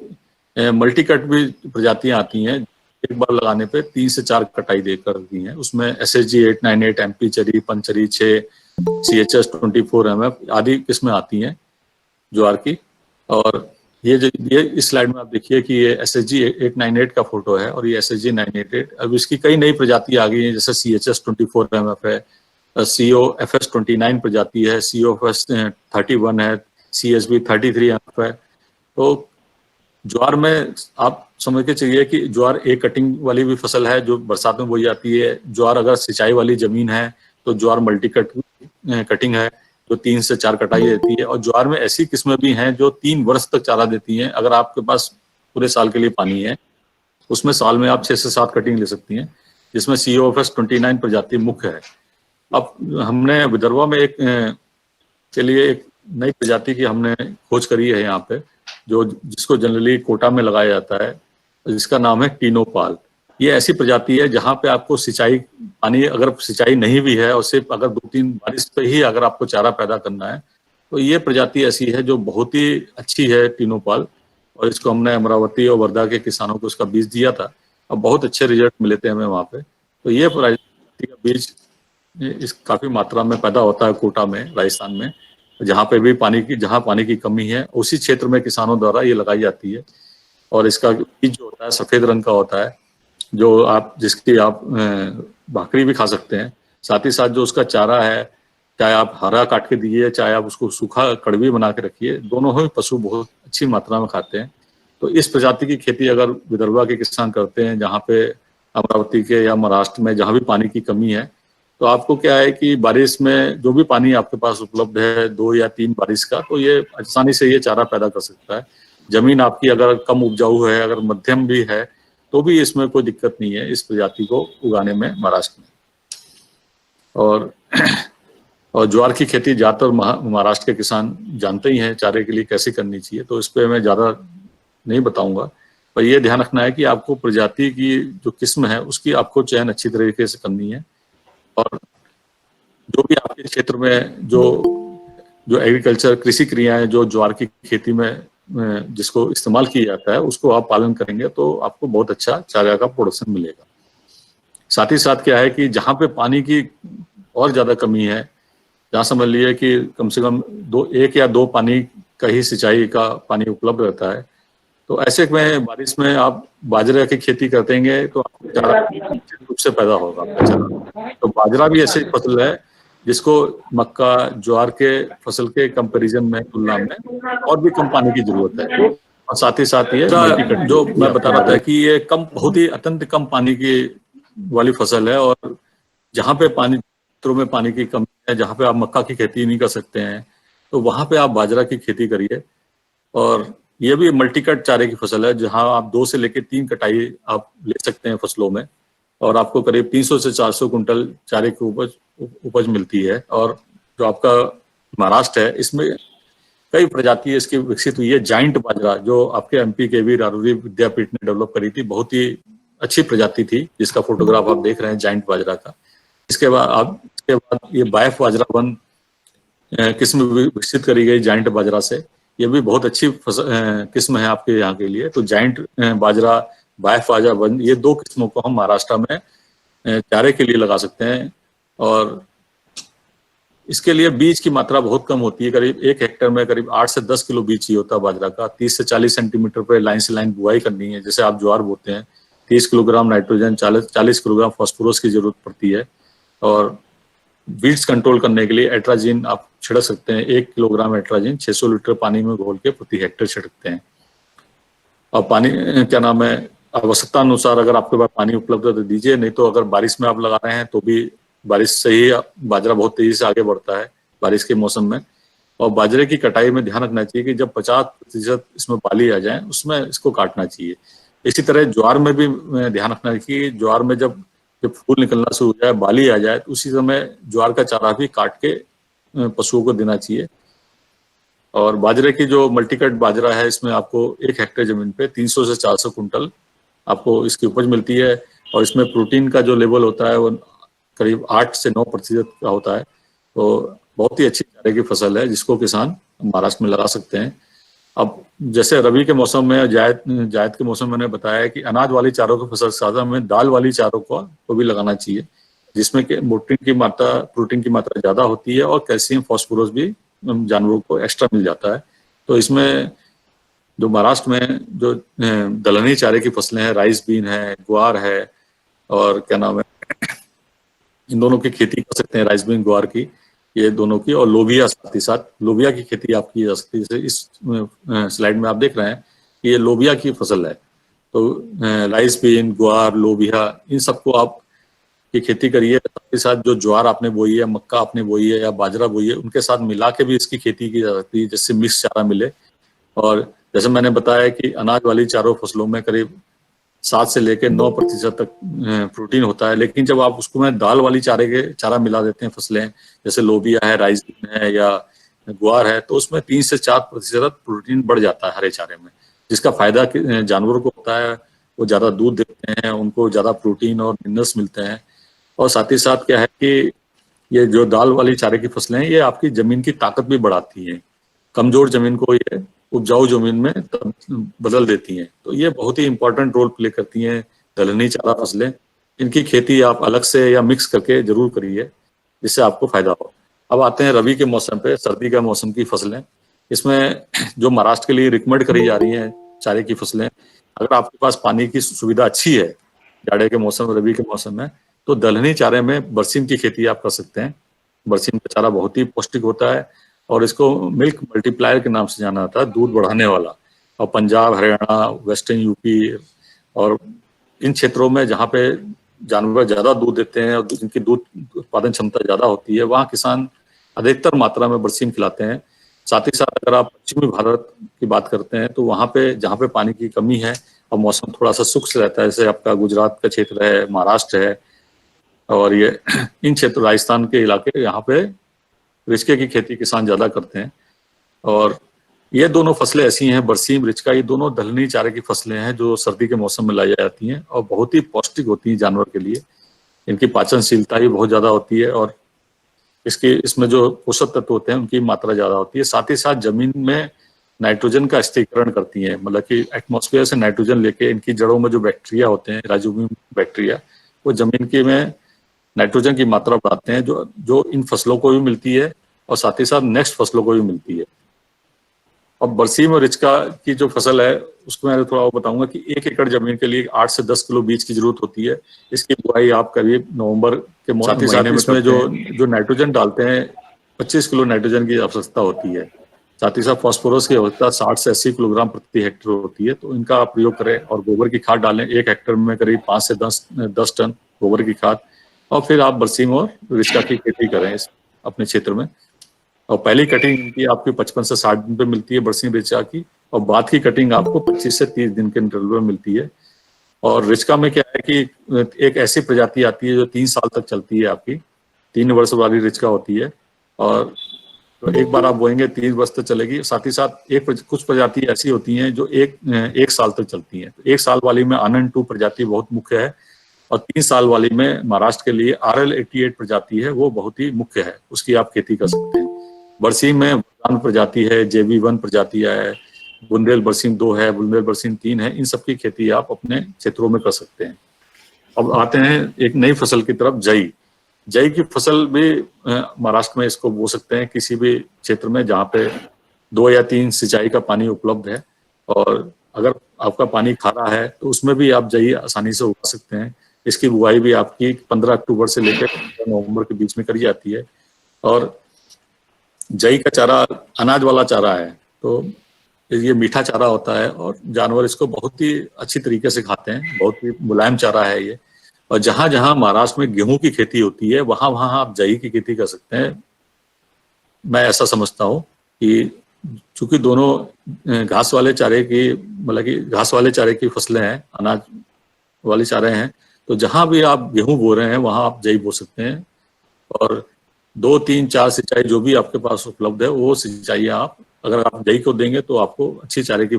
मल्टी कट भी प्रजातियां आती हैं, एक बार लगाने पे 3 से 4 कटाई दे कर दी हैं। उसमें SSG 898, MP चरी, पंचरी 6, CHS 24MF आदि किस्में आती हैं ज्वार की। और ये इस स्लाइड में आप देखिए कि ये SSG 898 का फोटो है और ये SSG 988। अब इसकी कई नई प्रजाति आ गई हैं, जैसे CHS 24MF है, COFS 29 प्रजाति है, COFS 31 है, CSB 33MF है। तो ज्वार में आप समझ के चलिए कि ज्वार एक कटिंग वाली भी फसल है जो बरसात में बोई जाती है। ज्वार अगर सिंचाई वाली जमीन है तो ज्वार मल्टी कटिंग है जो 3 से 4 कटाई देती है। और ज्वार में ऐसी किस्में भी हैं जो 3 वर्ष तक चारा देती हैं। अगर आपके पास पूरे साल के लिए पानी है, उसमें साल में आप 6 से 7 कटिंग ले सकती हैं, जिसमें COFS 29 प्रजाति मुख्य है। अब हमने विदर्भा में एक के लिए एक नई प्रजाति की हमने खोज करी है यहाँ पे, जो जिसको जनरली कोटा में लगाया जाता है, जिसका नाम है टीनोपाल। ये ऐसी प्रजाति है जहाँ पे आपको सिंचाई पानी, अगर सिंचाई नहीं भी है और सिर्फ अगर 2-3 बारिश पे ही अगर आपको चारा पैदा करना है, तो ये प्रजाति ऐसी है जो बहुत ही अच्छी है टीनोपाल। और इसको हमने अमरावती और वर्धा के किसानों को उसका बीज दिया था और बहुत अच्छे रिजल्ट मिले थे हमें वहाँ पे। तो ये प्रजाति का बीज इस काफी मात्रा में पैदा होता है कोटा में, राजस्थान में, जहाँ पे भी जहाँ पानी की कमी है उसी क्षेत्र में किसानों द्वारा ये लगाई जाती है। और इसका बीज जो होता है सफेद रंग का होता है, जो जिसकी आप भाकरी भी खा सकते हैं। साथ ही साथ जो उसका चारा है, चाहे आप हरा काट के दीजिए, चाहे आप उसको सूखा कड़वी बना के रखिए, दोनों ही पशु बहुत अच्छी मात्रा में खाते हैं। तो इस प्रजाति की खेती अगर विदर्भा के किसान करते हैं, जहाँ पे अमरावती के या महाराष्ट्र में जहाँ भी पानी की कमी है, तो आपको क्या है कि बारिश में जो भी पानी आपके पास उपलब्ध है 2 या 3 बारिश का, तो ये आसानी से ये चारा पैदा कर सकता है। जमीन आपकी अगर कम उपजाऊ है, अगर मध्यम भी है, तो भी इसमें कोई दिक्कत नहीं है इस प्रजाति को उगाने में महाराष्ट्र में। और ज्वार की खेती ज्यादातर महाराष्ट्र के किसान जानते ही हैं चारे के लिए कैसे करनी चाहिए, तो इस पर मैं ज्यादा नहीं बताऊंगा। पर यह ध्यान रखना है कि आपको प्रजाति की जो किस्म है उसकी आपको चयन अच्छी तरीके से करनी है। और जो भी आपके क्षेत्र में जो एग्रीकल्चर कृषि क्रियाएं जो ज्वार की खेती में जिसको इस्तेमाल किया जाता है, उसको आप पालन करेंगे तो आपको बहुत अच्छा चारा का प्रोडक्शन मिलेगा। साथ ही साथ क्या है कि जहाँ पे पानी की और ज्यादा कमी है, जहाँ समझ लिए कि कम से कम 1 या 2 पानी का ही सिंचाई का पानी उपलब्ध रहता है, तो ऐसे में बारिश में आप बाजरा की खेती करतेंगे तो आपको चारा निश्चित रूप से पैदा होगा आपका चारा। तो बाजरा भी ऐसी फसल है जिसको मक्का ज्वार के फसल के कंपैरिजन में तुलना में और भी कम पानी की जरूरत है। और साथ ही साथ ये जो मैं बता रहा था कि ये बहुत ही अत्यंत कम पानी की वाली फसल है। और जहाँ पे क्षेत्रों में पानी की कमी है, जहाँ पे आप मक्का की खेती नहीं कर सकते हैं, तो वहां पे आप बाजरा की खेती करिए। और ये भी मल्टीकट चारे की फसल है, जहां आप 2 से लेकर 3 कटाई आप ले सकते हैं फसलों में, और आपको करीब 300 से 400 कुंटल चारे की उपज मिलती है। और जो आपका महाराष्ट्र है, इसमें कई प्रजाति इसकी विकसित हुई है। जाइंट बाजरा जो आपके MP के वी रारूरी विद्यापीठ ने डेवलप करी थी, बहुत ही अच्छी प्रजाति थी, जिसका फोटोग्राफ आप देख रहे हैं जाइंट बाजरा का। इसके बाद ये बायफ बाजरा 1 किस्म विकसित करी गई जाइंट बाजरा से। ये भी बहुत अच्छी किस्म है आपके यहाँ के लिए। तो जाइंट बाजरा, बायफ बाजरा, ये 2 किस्मों को हम महाराष्ट्र में चारे के लिए लगा सकते हैं। और इसके लिए बीज की मात्रा बहुत कम होती है, करीब 1 हेक्टेयर में करीब 8 से 10 किलो बीज ही होता है बाजरा का। 30 से 40 सेंटीमीटर पर लाइन से लाइन बुआई करनी है। जैसे आप ज्वार बोते हैं, 30 किलोग्राम नाइट्रोजन, 40 किलोग्राम फास्फोरस की जरूरत पड़ती है। और वीड्स कंट्रोल करने के लिए एट्राजिन आप छिड़क सकते हैं। 1 किलोग्राम एट्राजिन 600 लीटर पानी में घोल के प्रति हेक्टेयर छिड़कते हैं। और पानी क्या नाम है, आवश्यकता अनुसार अगर आपके पास पानी उपलब्ध है तो दीजिए, नहीं तो अगर बारिश में आप लगा रहे हैं तो भी बारिश से ही बाजरा बहुत तेजी से आगे बढ़ता है बारिश के मौसम में। और बाजरे की कटाई में ध्यान रखना चाहिए कि जब 50% इसमें बाली आ जाए उसमें इसको काटना चाहिए। इसी तरह ज्वार में भी ध्यान रखना चाहिए कि ज्वार में जब फूल निकलना शुरू हो जाए, बाली आ जाए, तो उसी समय ज्वार का चारा भी काट के पशुओं को देना चाहिए। और बाजरे की जो मल्टीकट बाजरा है, इसमें आपको 1 हेक्टेयर जमीन पे 300 से 400 कुंटल आपको इसकी उपज मिलती है। और इसमें प्रोटीन का जो लेवल होता है वो करीब 8 से 9% का होता है। तो बहुत ही अच्छी चारे की फसल है जिसको किसान महाराष्ट्र में लगा सकते हैं। अब जैसे रबी के मौसम में, जायद के मौसम में मैंने बताया कि अनाज वाली चारों की फसल साथ में दाल वाली चारों को भी लगाना चाहिए, जिसमें कि प्रोटीन की मात्रा ज्यादा होती है और कैल्शियम फास्फोरस भी जानवरों को एक्स्ट्रा मिल जाता है। तो इसमें जो महाराष्ट्र में जो दलहनी चारे की फसलें हैं, राइस बीन है, ग्वार है, और क्या नाम है, इन दोनों की खेती कर सकते हैं, राइस बीन ग्वार की, ये दोनों की। और लोबिया, साथ ही साथ लोबिया की खेती आप की जा सकती है। जैसे इस स्लाइड में आप देख रहे हैं कि ये लोबिया की फसल है। तो राइस बीन, ग्वार, लोबिया, इन सबको आप की खेती करिए। साथ ही साथ जो ज्वार आपने बोई है, मक्का आपने बोई है या बाजरा बोई है, उनके साथ मिला के भी इसकी खेती की जा सकती है, जिससे मिक्स चारा मिले। और जैसे मैंने बताया कि अनाज वाली चारों फसलों में करीब 7 से लेकर 9% तक प्रोटीन होता है। लेकिन जब आप उसको में दाल वाली चारा मिला देते हैं फसलें, जैसे लोबिया है, राइस है या ग्वार है, तो उसमें 3 से 4% प्रोटीन बढ़ जाता है हरे चारे में, जिसका फायदा जानवरों को होता है। वो ज्यादा दूध देते हैं, उनको ज्यादा प्रोटीन और मिनरल्स मिलते हैं। और साथ ही साथ क्या है कि ये जो दाल वाली चारे की फसलें हैं, ये आपकी जमीन की ताकत भी बढ़ाती हैं। कमजोर जमीन को ये उपजाऊ जमीन में बदल देती हैं। तो ये बहुत ही इंपॉर्टेंट रोल प्ले करती हैं दलहनी चारा फसलें। इनकी खेती आप अलग से या मिक्स करके जरूर करिए, जिससे आपको फायदा हो। अब आते हैं रबी के मौसम पे, सर्दी का मौसम की फसलें। इसमें जो महाराष्ट्र के लिए रिकमेंड करी जा रही हैं चारे की फसलें, अगर आपके पास पानी की सुविधा अच्छी है जाड़े के मौसम, रबी के मौसम में, तो दलहनी चारे में बरसीम की खेती आप कर सकते हैं। बरसीम का चारा बहुत ही पौष्टिक होता है और इसको मिल्क मल्टीप्लायर के नाम से जाना जाता है, दूध बढ़ाने वाला। और पंजाब, हरियाणा, वेस्टर्न यूपी और इन क्षेत्रों में जहाँ पे जानवर ज्यादा दूध देते हैं और जिनकी दूध उत्पादन क्षमता ज्यादा होती है, वहाँ किसान अधिकतर मात्रा में बरसीम खिलाते हैं। साथ ही साथ अगर आप पश्चिमी भारत की बात करते हैं तो वहाँ पे जहाँ पे पानी की कमी है और मौसम थोड़ा सा शुष्क रहता है, जैसे आपका गुजरात का क्षेत्र है, महाराष्ट्र है, और ये इन क्षेत्र राजस्थान के इलाके, यहाँ पे रिचके की खेती किसान ज्यादा करते हैं। और ये दोनों फसलें ऐसी हैं, बरसीम, रिचका, ये दोनों दलहनी चारे की फसलें हैं जो सर्दी के मौसम में लाई जाती हैं और बहुत ही पौष्टिक होती हैं जानवर के लिए। इनकी पाचनशीलता भी बहुत ज्यादा होती है और इसमें जो पोषक तत्व होते हैं उनकी मात्रा ज्यादा होती है। साथ ही साथ जमीन में नाइट्रोजन का स्थिरीकरण करती हैं, मतलब कि एटमॉस्फेयर से नाइट्रोजन लेके इनकी जड़ों में जो बैक्टीरिया होते हैं, राइजोबियम बैक्टीरिया, वो जमीन की में नाइट्रोजन की मात्रा बढ़ाते हैं, जो इन फसलों को भी मिलती है और साथ ही साथ नेक्स्ट फसलों को भी मिलती है। अब बरसीम और रिचका की जो फसल है उसको मैं थोड़ा और बताऊंगा कि 1 एकड़ जमीन के लिए 8 से 10 किलो बीज की जरूरत होती है। इसकी बुआई आप करीब नवंबर के महीने में इसमें जो नाइट्रोजन डालते हैं 25 किलो नाइट्रोजन की आवश्यकता होती है। साथ ही साथ फास्फोरस की आवश्यकता 60 से 80 किलोग्राम प्रति हेक्टेयर होती है। तो इनका आप प्रयोग करें और गोबर की खाद डालें। 1 हेक्टेयर में करीब 5 से 10 टन गोबर की खाद, और फिर आप बरसीम और रिचका की खेती करें अपने क्षेत्र में। और पहली कटिंग की आपकी 55 से 60 दिन पे मिलती है बरसीम रिचका की, और बाद की कटिंग आपको 25 से 30 दिन के इंटरवल में मिलती है। और रिचका में क्या है कि एक ऐसी प्रजाति आती है जो 3 साल तक चलती है, आपकी 3 वर्ष वाली रिचका होती है, और तो एक बार आप बोएंगे 3 वर्ष तक चलेगी। साथ ही साथ कुछ प्रजाति ऐसी होती हैं जो एक साल तक चलती हैं। 1 साल वाली में आनंद 2 प्रजाति बहुत मुख्य है, और 3 साल वाली में महाराष्ट्र के लिए RL 88 प्रजाति है, वो बहुत ही मुख्य है, उसकी आप खेती कर सकते हैं। बरसीम में वरदान प्रजाति है, JB1 प्रजातियां है, बुंदेल बरसीम 2 है, बुंदेल बरसीम 3 है। इन सब की खेती आप अपने क्षेत्रों में कर सकते हैं। अब आते हैं एक नई फसल की तरफ, जई। जई की फसल भी महाराष्ट्र में इसको बो सकते हैं किसी भी क्षेत्र में जहाँ पे 2 या 3 सिंचाई का पानी उपलब्ध है, और अगर आपका पानी खारा है तो उसमें भी आप जई आसानी से उगा सकते हैं। इसकी बुआई भी आपकी 15 अक्टूबर से लेकर 15 नवंबर के बीच में करी जाती है। और जई का चारा अनाज वाला चारा है, तो ये मीठा चारा होता है और जानवर इसको बहुत ही अच्छी तरीके से खाते हैं। बहुत ही मुलायम चारा है ये। और जहां जहां महाराष्ट्र में गेहूं की खेती होती है वहां वहां आप जई की खेती कर सकते हैं। मैं ऐसा समझता हूँ कि चूंकि दोनों घास वाले चारे की, मतलब कि घास वाले चारे की फसलें हैं, अनाज वाले चारे हैं, तो जहां भी आप गेहूं बो रहे हैं वहां आप जई बो सकते हैं। और 2, 3, 4 सिंचाई जो भी आपके पास उपलब्ध है वो सिंचाई आप अगर आप जई को देंगे तो आपको अच्छी चारे की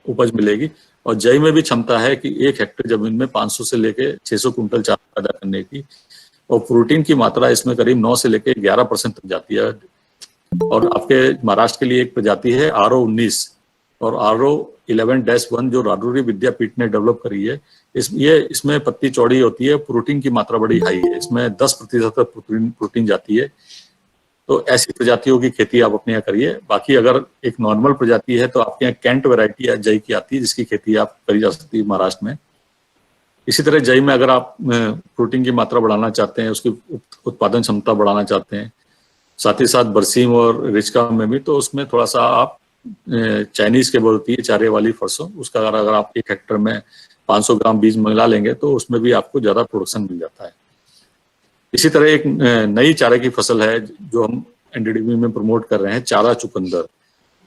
उपज मिलेगी। और जई में भी क्षमता है कि 1 हेक्टेयर जमीन में 500 से लेके 600 कुंटल चारा पैदा करने की। और प्रोटीन की मात्रा इसमें करीब 9 से लेके 11% तक जाती है। और आपके महाराष्ट्र के लिए एक प्रजाति है RO19 और RO11-1 जो राजौरी विद्यापीठ ने डेवलप करी है। इसमें पत्ती चौड़ी होती है, प्रोटीन की मात्रा बड़ी हाई है, इसमें 10% तक प्रोटीन जाती है। तो ऐसी प्रजातियों की खेती आप अपने यहाँ करिए। बाकी अगर एक नॉर्मल प्रजाति है तो आपके यहाँ कैंट वैरायटी जई की आती है जिसकी खेती आप करी जा सकती है महाराष्ट्र में। इसी तरह जई में अगर आप प्रोटीन की मात्रा बढ़ाना चाहते हैं, उसकी उत्पादन क्षमता बढ़ाना चाहते हैं, साथ ही साथ बरसीम और रिचका में भी, तो उसमें थोड़ा सा आप चाइनीज के बोलती है चारे वाली फसलों, उसका अगर आप 1 हेक्टेयर में 500 ग्राम बीज मिला लेंगे तो उसमें भी आपको ज्यादा प्रोडक्शन मिल जाता है। इसी तरह एक नई चारे की फसल है जो हम NDDB में प्रमोट कर रहे हैं, चारा चुकंदर।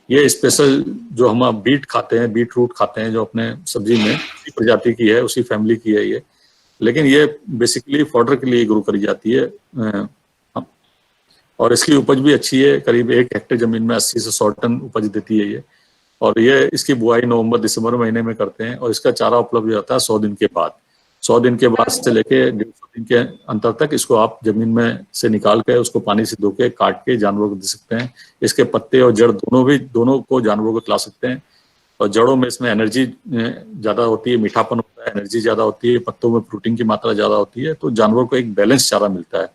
ये स्पेशल जो हम बीट खाते हैं, बीट रूट खाते हैं जो अपने सब्जी में, उसी प्रजाति की है, उसी फैमिली की है ये। लेकिन ये बेसिकली फॉडर के लिए ग्रो करी जाती है। और इसकी उपज भी अच्छी है, करीब 1 हेक्टेयर जमीन में 80 से 100 टन उपज देती है ये। और ये इसकी बुआई नवंबर-दिसंबर महीने में करते हैं और इसका चारा उपलब्ध हो जाता है 100 दिन के बाद। 100 दिन के बाद से लेके 150 दिन के अंतर तक इसको आप जमीन में से निकाल के उसको पानी से धो के काट के जानवरों को दे सकते हैं। इसके पत्ते और जड़ दोनों को जानवरों को खिला सकते हैं। और जड़ों में इसमें एनर्जी ज्यादा होती है, मीठापन होता है, एनर्जी ज्यादा होती है, पत्तों में प्रोटीन की मात्रा ज्यादा होती है, तो जानवर को एक बैलेंस चारा मिलता है।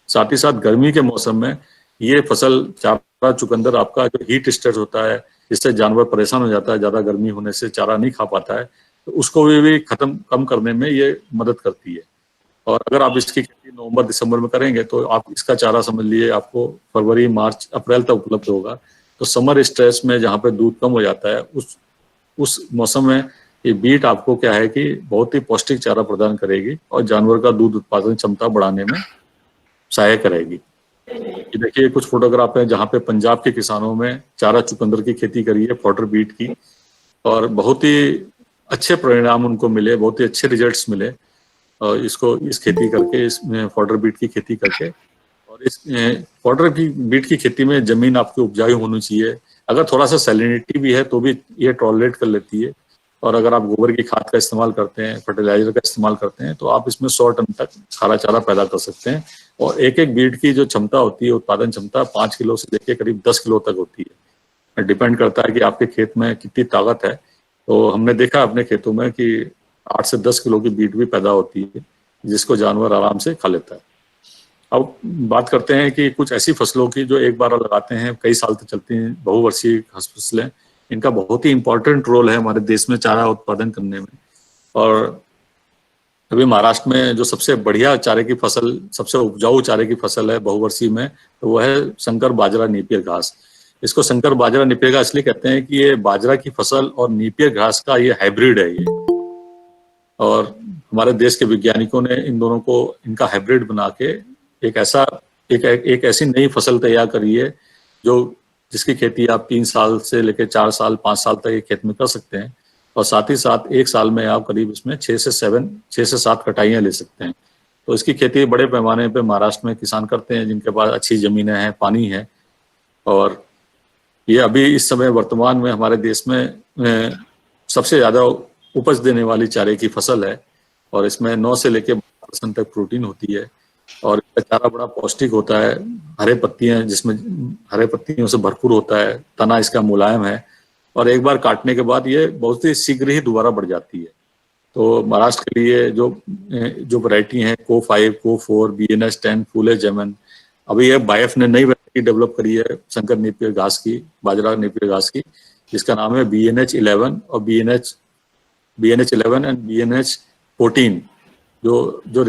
साथ ही साथ गर्मी के मौसम में ये फसल चारा चुकंदर आपका जो हीट स्ट्रेस होता है, जिससे जानवर परेशान हो जाता है, ज्यादा गर्मी होने से चारा नहीं खा पाता है, तो उसको भी कम करने में ये मदद करती है। और अगर आप इसकी खेती नवंबर-दिसंबर में करेंगे तो आप इसका चारा समझ लिए आपको फरवरी, मार्च, अप्रैल तक उपलब्ध होगा। तो समर स्ट्रेस में जहाँ पे दूध कम हो जाता है उस मौसम में ये बीट आपको क्या है कि बहुत ही पौष्टिक चारा प्रदान करेगी और जानवर का दूध उत्पादन क्षमता बढ़ाने में सहायक रहेगी। ये देखिए कुछ फोटोग्राफ है जहाँ पे पंजाब के किसानों में चारा चुकंदर की खेती करी है, फॉडर बीट की, और बहुत ही अच्छे परिणाम उनको मिले, बहुत ही अच्छे रिजल्ट्स मिले। और इस खेती करके, इसमें फॉडर बीट की खेती करके, और इस फॉडर की बीट की खेती में जमीन आपकी उपजाऊ होनी चाहिए। अगर थोड़ा सा सैलिनिटी भी है तो भी ये टॉलरेट कर लेती है। और अगर आप गोबर की खाद का इस्तेमाल करते हैं, फर्टिलाइजर का इस्तेमाल करते हैं, तो आप इसमें 100 टन तक खारा चारा पैदा कर सकते हैं। और एक बीट की जो क्षमता होती है, उत्पादन क्षमता 5 किलो से लेकर करीब 10 किलो तक होती है। डिपेंड करता है कि आपके खेत में कितनी ताकत है। तो हमने देखा अपने खेतों में कि 8 से 10 किलो की बीट भी पैदा होती है, जिसको जानवर आराम से खा लेता है। अब बात करते हैं कि कुछ ऐसी फसलों की जो एक बार लगाते हैं, कई साल तक चलती हैं, बहुवर्षीय फसलें। इनका बहुत ही इंपॉर्टेंट रोल है हमारे देश में चारा उत्पादन करने में। और अभी महाराष्ट्र में जो सबसे बढ़िया चारे की फसल, सबसे उपजाऊ चारे की फसल है बहुवर्षीय में, तो वो है संकर बाजरा नेपियर घास। इसको संकर बाजरा नेपियर घास इसलिए कहते हैं कि ये बाजरा की फसल और नेपियर घास का ये हाइब्रिड है ये। और हमारे देश के वैज्ञानिकों ने इन दोनों को, इनका हाइब्रिड बना के एक ऐसी नई फसल तैयार करी है जिसकी खेती आप 3 साल से लेकर 4 साल 5 साल तक एक खेत में कर सकते हैं। और साथ ही साथ 1 साल में आप करीब इसमें 6 से 7 कटाइयां ले सकते हैं। तो इसकी खेती बड़े पैमाने पे महाराष्ट्र में किसान करते हैं जिनके पास अच्छी जमीनें हैं, पानी है। और ये अभी इस समय वर्तमान में हमारे देश में सबसे ज्यादा उपज देने वाली चारे की फसल है। और इसमें 9 से लेकर 12% तक प्रोटीन होती है। और इसका चारा बड़ा पौष्टिक होता है, हरे पत्तियां जिसमें हरे पत्तियों से भरपूर होता है, तना इसका मुलायम है और एक बार काटने के बाद ये बहुत ही शीघ्र ही दोबारा बढ़ जाती है। तो महाराष्ट्र के लिए जो वैरायटी है को 5, को 4, BNH 10, फूले जेमन, अभी ये बायफ ने नई वैरायटी डेवलप करी है संकर नेपियर घास की, बाजरा नेपियर घास की, जिसका नाम है BNH 11 और BNH 11 एंड BNH 14, जो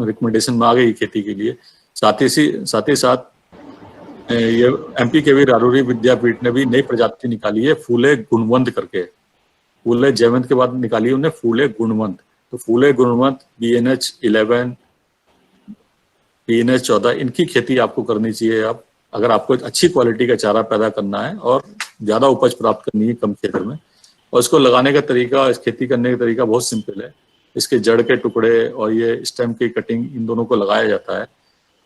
रिकमेंडेशन में आ गई खेती के लिए। साथ ही साथ ये MPKV रारूरी विद्यापीठ ने भी नई प्रजाति निकाली है फूले गुणवंत करके, फूले जयवंत के बाद निकाली है उन्हें फूले गुणवंत। तो फूले गुणवंत, BNH 11, BNH 14, इनकी खेती आपको करनी चाहिए। आप अगर आपको अच्छी क्वालिटी का चारा पैदा करना है और ज्यादा उपज प्राप्त करनी है कम क्षेत्र में। और इसको लगाने का तरीका, इस खेती करने का तरीका बहुत सिंपल है। इसके जड़ के टुकड़े और ये स्टेम की कटिंग, इन दोनों को लगाया जाता है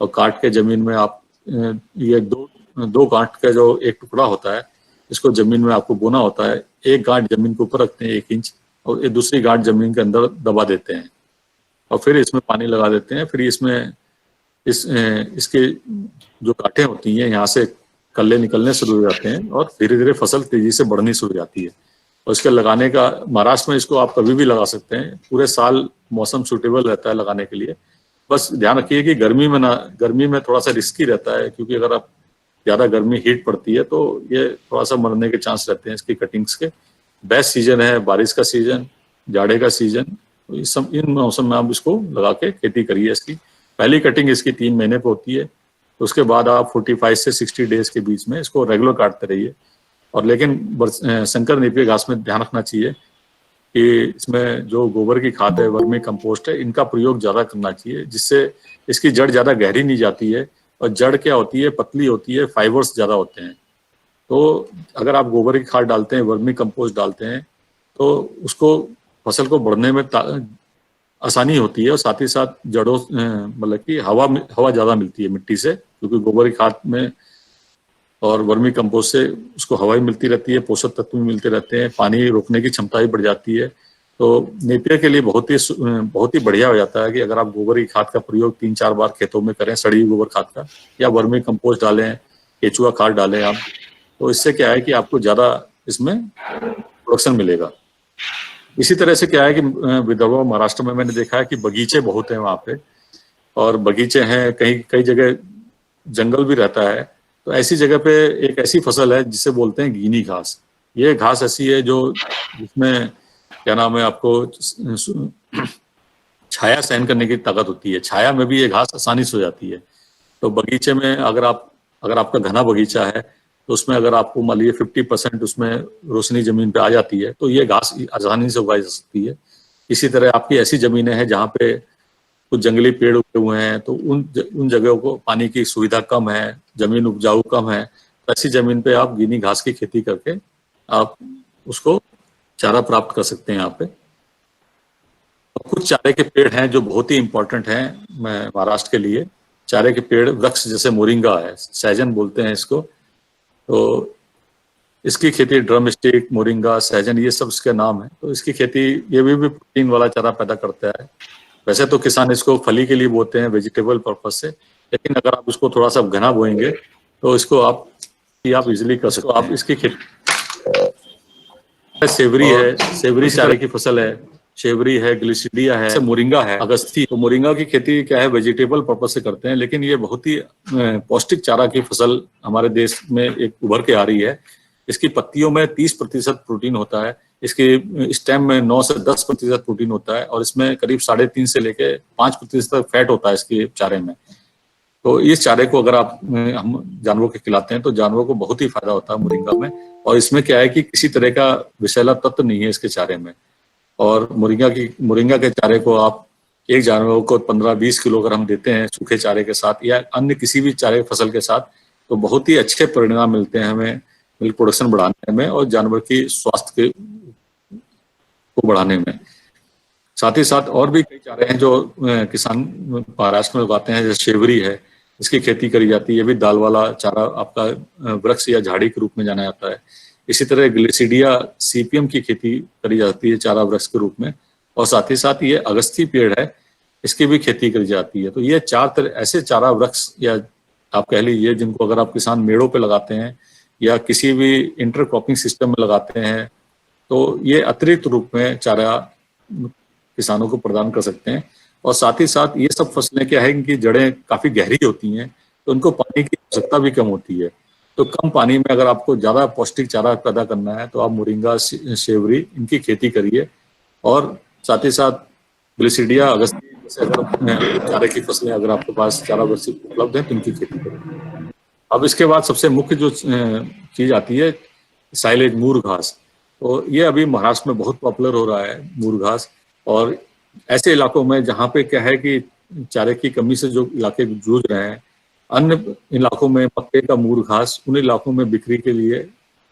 और काट के जमीन में आप ये दो गांठ का जो एक टुकड़ा होता है, इसको जमीन में आपको बोना होता है। एक गांठ जमीन के ऊपर रखते हैं 1 इंच और एक दूसरी गांठ जमीन के अंदर दबा देते हैं और फिर इसमें पानी लगा देते हैं। फिर इसमें इसके जो गांठें होती हैं यहाँ से कल्ले निकलने शुरू हो जाते हैं और धीरे धीरे फसल तेजी से बढ़नी शुरू हो जाती है। और इसके लगाने का, महाराष्ट्र में इसको आप कभी भी लगा सकते हैं, पूरे साल मौसम सूटेबल रहता है लगाने के लिए। बस ध्यान रखिए कि गर्मी में थोड़ा सा रिस्की रहता है, क्योंकि अगर आप ज्यादा गर्मी हीट पड़ती है तो ये थोड़ा सा मरने के चांस रहते हैं इसकी कटिंग्स के। बेस्ट सीजन है बारिश का सीजन, जाड़े का सीजन, तो इन मौसम में आप इसको लगा के खेती करिए। इसकी पहली कटिंग इसकी 3 महीने पे होती है, उसके बाद आप 45 से 60 डेज के बीच में इसको रेगुलर काटते रहिए। और लेकिन संकर नेपियर घास में ध्यान रखना चाहिए कि इसमें जो गोबर की खाद है, वर्मी कंपोस्ट है, इनका प्रयोग ज्यादा करना चाहिए, जिससे इसकी जड़ ज्यादा गहरी नहीं जाती है। और जड़ क्या होती है, पतली होती है, फाइबर्स ज्यादा होते हैं। तो अगर आप गोबर की खाद डालते हैं, वर्मी कंपोस्ट डालते हैं, तो उसको फसल को बढ़ने में आसानी होती है और साथ ही साथ जड़ों मतलब कि हवा ज्यादा मिलती है मिट्टी से, क्योंकि गोबर की खाद में और वर्मी कंपोस्ट से उसको हवा भी मिलती रहती है, पोषक तत्व भी मिलते रहते हैं, पानी रोकने की क्षमता भी बढ़ जाती है। तो नेपियर के लिए बहुत ही बढ़िया हो जाता है कि अगर आप गोबर की खाद का प्रयोग 3-4 बार खेतों में करें, सड़ी हुई गोबर खाद का, या वर्मी कंपोस्ट डालें, केचुआ खाद डालें आप, तो इससे क्या है कि आपको ज्यादा इसमें प्रोडक्शन मिलेगा। इसी तरह से क्या है कि विदर्भ महाराष्ट्र में मैंने देखा है कि बगीचे बहुत हैं वहाँ पे, और बगीचे हैं, कई जगह जंगल भी रहता है। तो ऐसी जगह पे एक ऐसी फसल है जिसे बोलते हैं गीनी घास। ये घास ऐसी है जिसमें क्या नाम है, आपको छाया सहन करने की ताकत होती है, छाया में भी ये घास आसानी से हो जाती है। तो बगीचे में अगर आपका घना बगीचा है तो उसमें अगर आपको मान लीजिए 50% उसमें रोशनी जमीन पे आ जाती है तो ये घास आसानी से उगाई जा सकती है। इसी तरह आपकी ऐसी जमीनें हैं जहाँ पे कुछ जंगली पेड़ उगे हुए हैं, तो उन जगहों को पानी की सुविधा कम है, जमीन उपजाऊ कम है, तो ऐसी जमीन पे आप गीनी घास की खेती करके आप उसको चारा प्राप्त कर सकते हैं यहाँ पे। कुछ चारे के पेड़ हैं जो बहुत ही इंपॉर्टेंट हैं महाराष्ट्र के लिए। चारे के पेड़, वृक्ष जैसे मोरिंगा है, सहजन बोलते हैं इसको, तो इसकी खेती ड्रम स्टिक, मोरिंगा, सहजन, ये सब इसके नाम है। तो इसकी खेती, ये भी प्रोटीन वाला चारा पैदा करता है। वैसे तो किसान इसको फली के लिए बोते हैं, वेजिटेबल पर्पज से, लेकिन अगर आप इसको थोड़ा सा घना बोएंगे तो इसको आप इजिली कर सकते हो। आप इसकी खेती, सेवरी है, सेवरी चारे की फसल है, शेवरी है, ग्लिसिडिया है, मोरिंगा है, अगस्ती। तो मोरिंगा की खेती क्या है, वेजिटेबल पर्पज से करते हैं, लेकिन ये बहुत ही पौष्टिक चारा की फसल हमारे देश में एक उभर के आ रही है। इसकी पत्तियों में 30% प्रोटीन होता है, इसके स्टेम में 9 से 10% प्रोटीन होता है, और इसमें करीब 3.5 से लेके 5% तक फैट होता है इसके चारे में। तो इस चारे को अगर हम जानवरों के खिलाते हैं तो जानवरों को बहुत ही फायदा होता है मोरिंगा में। और इसमें क्या है कि किसी तरह का विषैला तत्व नहीं है इसके चारे में। और मोरिंगा के चारे को आप एक जानवर को 15-20 किलो अगर हम देते हैं सूखे चारे के साथ या अन्य किसी भी चारे फसल के साथ, तो बहुत ही अच्छे परिणाम मिलते हैं हमें मिल्क प्रोडक्शन बढ़ाने में और जानवर की स्वास्थ्य को बढ़ाने में। साथ ही साथ और भी कई चारे हैं जो किसान महाराष्ट्र में उगाते हैं, जैसे शेवरी है, इसकी खेती करी जाती है। ये भी दाल वाला चारा आपका वृक्ष या झाड़ी के रूप में जाना जाता है। इसी तरह ग्लिसिडिया सीपीएम की खेती करी जाती है चारा वृक्ष के रूप में। और साथ ही साथ ये अगस्ती पेड़ है, इसकी भी खेती करी जाती है। तो ये चार तरह ऐसे चारा वृक्ष या आप कह लीजिए जिनको अगर आप किसान मेड़ों पे लगाते हैं या किसी भी इंटरक्रॉपिंग सिस्टम में लगाते हैं, तो ये अतिरिक्त रूप में चारा किसानों को प्रदान कर सकते हैं। और साथ ही साथ ये सब फसलें क्या है, इनकी जड़ें काफी गहरी होती हैं, तो उनको पानी की आवश्यकता भी कम होती है। तो कम पानी में अगर आपको ज्यादा पौष्टिक चारा पैदा करना है तो आप मोरिंगा, शेवरी इनकी खेती करिए। और साथ ही साथ ग्लिसिडिया, अगस्ती जैसे अगर चारे की फसलें अगर आपके पास चारा वर्ष उपलब्ध है तो इनकी खेती करिए। अब इसके बाद सबसे मुख्य जो चीज आती है साइलेज, मूर घास। तो ये अभी महाराष्ट्र में बहुत पॉपुलर हो रहा है मूर घास। और ऐसे इलाकों में जहाँ पे क्या है कि चारे की कमी से जो इलाके जूझ रहे हैं, अन्य इलाकों में मक्के का मूर घास उन इलाकों में बिक्री के लिए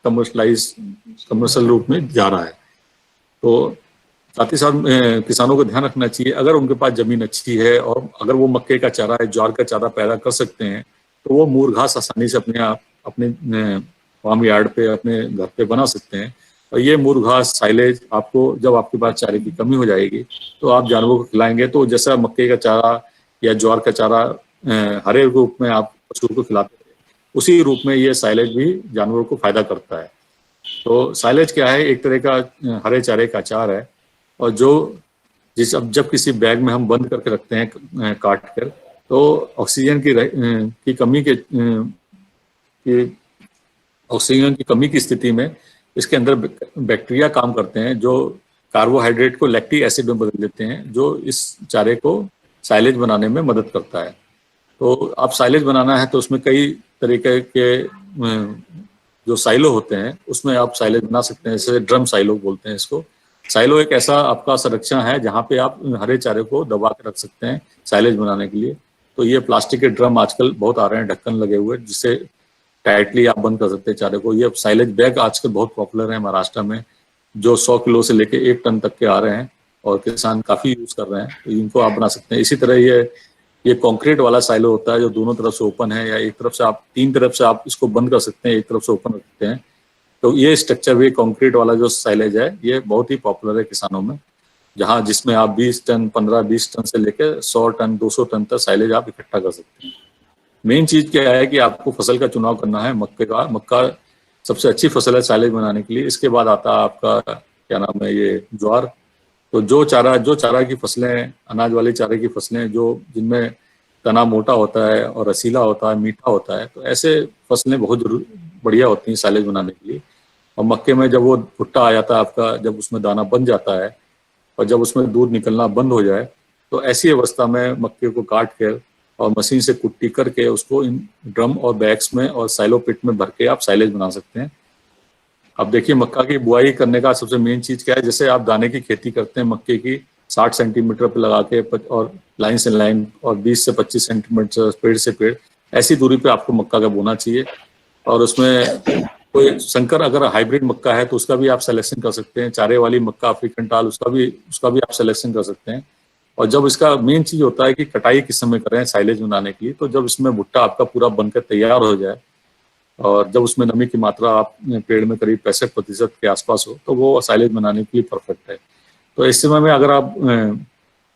कमर्शियल रूप में जा रहा है। तो साथ ही साथ किसानों को ध्यान रखना चाहिए, अगर उनके पास जमीन अच्छी है और अगर वो मक्के का चारा है, ज्वार का चारा पैदा कर सकते हैं, तो वो मूर घास आसानी से अपने फार्म यार्ड पे, अपने घर पे बना सकते हैं। और ये मूर घास, साइलेज आपको जब आपके पास चारे की कमी हो जाएगी तो आप जानवरों को खिलाएंगे, तो जैसा मक्के का चारा या ज्वार का चारा हरे रूप में आप पशु को खिलाते हैं, उसी रूप में ये साइलेज भी जानवरों को फायदा करता है। तो साइलेज क्या है, एक तरह का हरे चारे का अचार है। और जब किसी बैग में हम बंद करके रखते हैं काट कर, तो ऑक्सीजन की कमी ऑक्सीजन की कमी की स्थिति में इसके अंदर बैक्टीरिया काम करते हैं, जो कार्बोहाइड्रेट को लैक्टिक एसिड में बदल देते हैं, जो इस चारे को साइलेज बनाने में मदद करता है। तो आप साइलेज बनाना है तो उसमें कई तरीके के जो साइलो होते हैं उसमें आप साइलेज बना सकते हैं, जैसे ड्रम साइलो बोलते हैं इसको। साइलो एक ऐसा आपका संरक्षण है जहाँ पे आप हरे चारे को दबा के रख सकते हैं साइलेज बनाने के लिए। तो ये प्लास्टिक के ड्रम आजकल बहुत आ रहे हैं, ढक्कन लगे हुए, जिससे टाइटली आप बंद कर सकते हैं चारे को। ये साइलेज बैग आजकल बहुत पॉपुलर है महाराष्ट्र में, जो 100 किलो से लेके 1 टन तक के आ रहे हैं और किसान काफी यूज कर रहे हैं, तो इनको आप बना सकते हैं। इसी तरह ये कंक्रीट वाला साइलो होता है जो दोनों तरफ से ओपन है, या एक तरफ से आप 3 तरफ से आप इसको बंद कर सकते हैं, एक तरफ से ओपन रख सकते हैं। तो ये स्ट्रक्चर भी कंक्रीट वाला जो साइलेज है ये बहुत ही पॉपुलर है किसानों में, जिसमें आप 20 टन 15-20 टन से लेकर 100 टन 200 टन तक साइलेज आप इकट्ठा कर सकते हैं। मेन चीज क्या है कि आपको फसल का चुनाव करना है। मक्का सबसे अच्छी फसल है साइलेज बनाने के लिए। इसके बाद आता है आपका क्या नाम है, ये ज्वार। तो जो चारा की फसलें, अनाज वाले चारे की फसलें जिनमें तना मोटा होता है और रसीला होता है, मीठा होता है, तो ऐसे फसलें बहुत बढ़िया होती हैं साइलेज बनाने के लिए। और मक्के में जब वो भुट्टा आ जाता है आपका, जब उसमें दाना बन जाता है और जब उसमें दूध निकलना बंद हो जाए, तो ऐसी अवस्था में मक्के को काट कर और मशीन से कुट्टी करके उसको इन ड्रम और बैग्स में और साइलो पिट में भर के आप साइलेज बना सकते हैं। अब देखिए, मक्का की बुआई करने का सबसे मेन चीज क्या है, जैसे आप दाने की खेती करते हैं मक्के की 60 सेंटीमीटर पे लगा के और लाइन से लाइन और 20 से 25 सेंटीमीटर पेड़ से पेड़, ऐसी दूरी पे आपको मक्का का बोना चाहिए। और उसमें कोई संकर अगर हाइब्रिड मक्का है तो उसका भी आप सिलेक्शन कर सकते हैं। चारे वाली मक्का, अफ्रीकन टाल, उसका भी आप सिलेक्शन कर सकते हैं। और जब इसका मेन चीज होता है कि कटाई किस समय करें साइलेज बनाने की, तो जब इसमें भुट्टा आपका पूरा बनकर तैयार हो जाए और जब उसमें नमी की मात्रा आप पेड़ में करीब 65% के आसपास हो, तो वो साइलेज बनाने के लिए परफेक्ट है। तो इस समय में अगर आप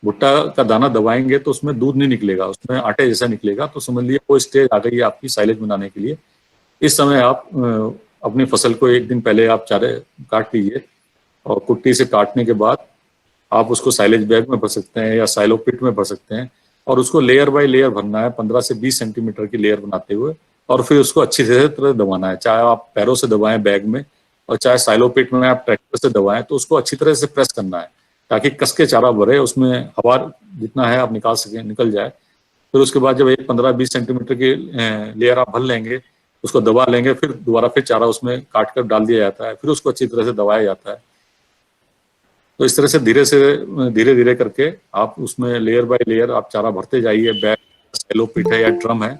भुट्टा का दाना दबाएंगे तो उसमें दूध नहीं निकलेगा, उसमें आटे जैसा निकलेगा, तो समझ लीजिए वो स्टेज आ गई है आपकी साइलेज बनाने के लिए। इस समय आप अपनी फसल को 1 दिन पहले आप चारे काट लीजिए और कुट्टी से काटने के बाद आप उसको साइलेज बैग में भर सकते हैं या साइलो पिट में भर सकते हैं। और उसको लेयर बाय लेयर भरना है, 15 से 20 सेंटीमीटर की लेयर बनाते हुए, और फिर उसको अच्छी तरह दबाना है। चाहे आप पैरों से दबाएं बैग में और चाहे साइलो पिट में आप ट्रैक्टर से दबाएं, तो उसको अच्छी तरह से प्रेस करना है ताकि कस के चारा भरे, उसमें हवा जितना है आप निकल जाए। फिर उसके बाद जब 15-20 सेंटीमीटर की लेयर आप भर लेंगे, उसको दबा लेंगे, फिर दोबारा चारा उसमें काट कर डाल दिया जाता है, फिर उसको अच्छी तरह से दबाया जाता है। तो इस तरह से धीरे धीरे करके आप उसमें लेयर बाय लेयर आप चारा भरते जाइए, बैग, सेलो पिट है या ड्रम है।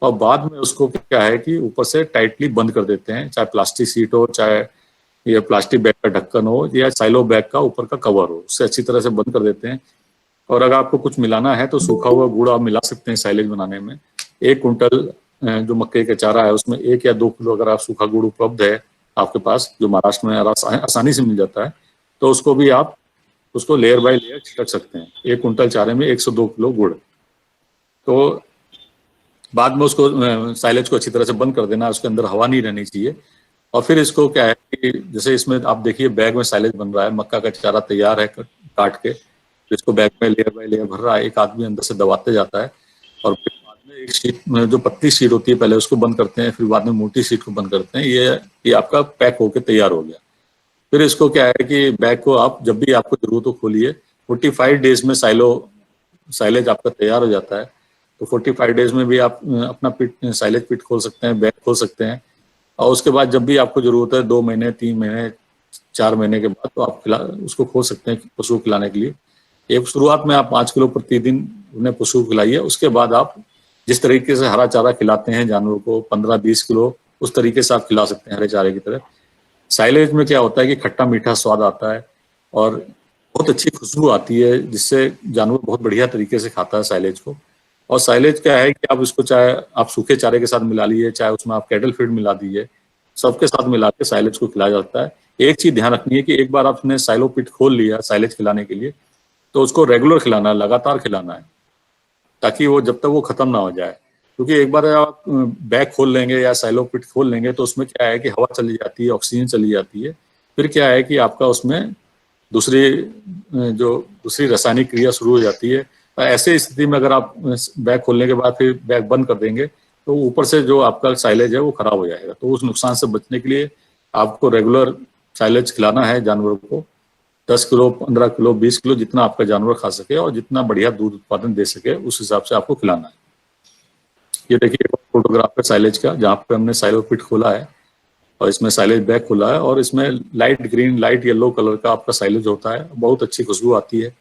और बाद में उसको क्या है कि ऊपर से टाइटली बंद कर देते हैं, चाहे प्लास्टिक सीट हो, चाहे ये प्लास्टिक बैग का ढक्कन हो, या साइलो बैग का ऊपर का कवर हो, उससे अच्छी तरह से बंद कर देते हैं। और अगर आपको कुछ मिलाना है तो सूखा हुआ गुड़ आप मिला सकते हैं साइलेज बनाने में। 1 कुंटल जो मक्के का चारा है उसमें 1 या 2 किलो अगर आप सूखा गुड़ उपलब्ध है आपके पास, जो महाराष्ट्र में आसानी से मिल जाता है, तो उसको भी आप उसको लेयर बाय लेयर छिटक सकते हैं। 1 कुंटल चारे में 102 किलो गुड़। तो बाद में उसको साइलेज को अच्छी तरह से बंद कर देना, उसके अंदर हवा नहीं रहनी चाहिए। और फिर इसको क्या है कि जैसे इसमें आप देखिए बैग में साइलेज बन रहा है, मक्का का चारा तैयार है काट के, इसको बैग में लेयर बाय लेयर भर रहा है, एक आदमी अंदर से दबाते जाता है और फिर बाद में एक शीट में जो पतली शीट होती है पहले उसको बंद करते हैं, फिर बाद में मोटी शीट को बंद करते हैं। ये आपका पैक होके तैयार हो गया। फिर इसको क्या है कि बैग को आप जब भी आपको जरूरत हो खोलिए। 45 डेज में साइलेज आपका तैयार हो जाता है। तो 45 डेज में भी आप अपना साइलेज पिट खोल सकते हैं, बैग खोल सकते हैं। और उसके बाद जब भी आपको जरूरत है 2 महीने 3 महीने 4 महीने के बाद तो आप उसको खोल सकते हैं पशु को खिलाने के लिए। एक शुरुआत में आप 5 किलो प्रतिदिन उन्हें पशु को खिलाइए। उसके बाद आप जिस तरीके से हरा चारा खिलाते हैं जानवरों को 15-20 किलो, उस तरीके से आप खिला सकते हैं हरे चारे की तरह। साइलेज में क्या होता है कि खट्टा मीठा स्वाद आता है और बहुत अच्छी खुशबू आती है, जिससे जानवर बहुत बढ़िया तरीके से खाता है साइलेज को। और साइलेज क्या है कि आप इसको चाहे आप सूखे चारे के साथ मिला लीजिए, चाहे उसमें आप कैटल फीड मिला दीजिए, सबके साथ मिला के साइलेज को खिलाया जाता है। एक चीज ध्यान रखनी है कि एक बार आपने साइलो पिट खोल लिया साइलेज खिलाने के लिए, तो उसको रेगुलर खिलाना है, लगातार खिलाना है, ताकि वो जब तक वो खत्म ना हो जाए। क्योंकि एक बार आप बैग खोल लेंगे या साइलो पिट खोल लेंगे तो उसमें क्या है कि हवा चली जाती है, ऑक्सीजन चली जाती है। फिर क्या है कि आपका उसमें दूसरी रासायनिक क्रिया शुरू हो जाती है। ऐसे स्थिति में अगर आप बैग खोलने के बाद फिर बैग बंद कर देंगे तो ऊपर से जो आपका साइलेज है वो खराब हो जाएगा। तो उस नुकसान से बचने के लिए आपको रेगुलर साइलेज खिलाना है जानवरों को। 10 किलो 15 किलो 20 किलो जितना आपका जानवर खा सके और जितना बढ़िया दूध उत्पादन दे सके उस हिसाब से आपको खिलाना है। ये देखिए फोटोग्राफ है साइलेज का, जहाँ पे हमने साइलो पिट खोला है और इसमें साइलेज बैग खुला है और इसमें light green light yellow colour का आपका साइलेज होता है। बहुत अच्छी खुशबू आती है।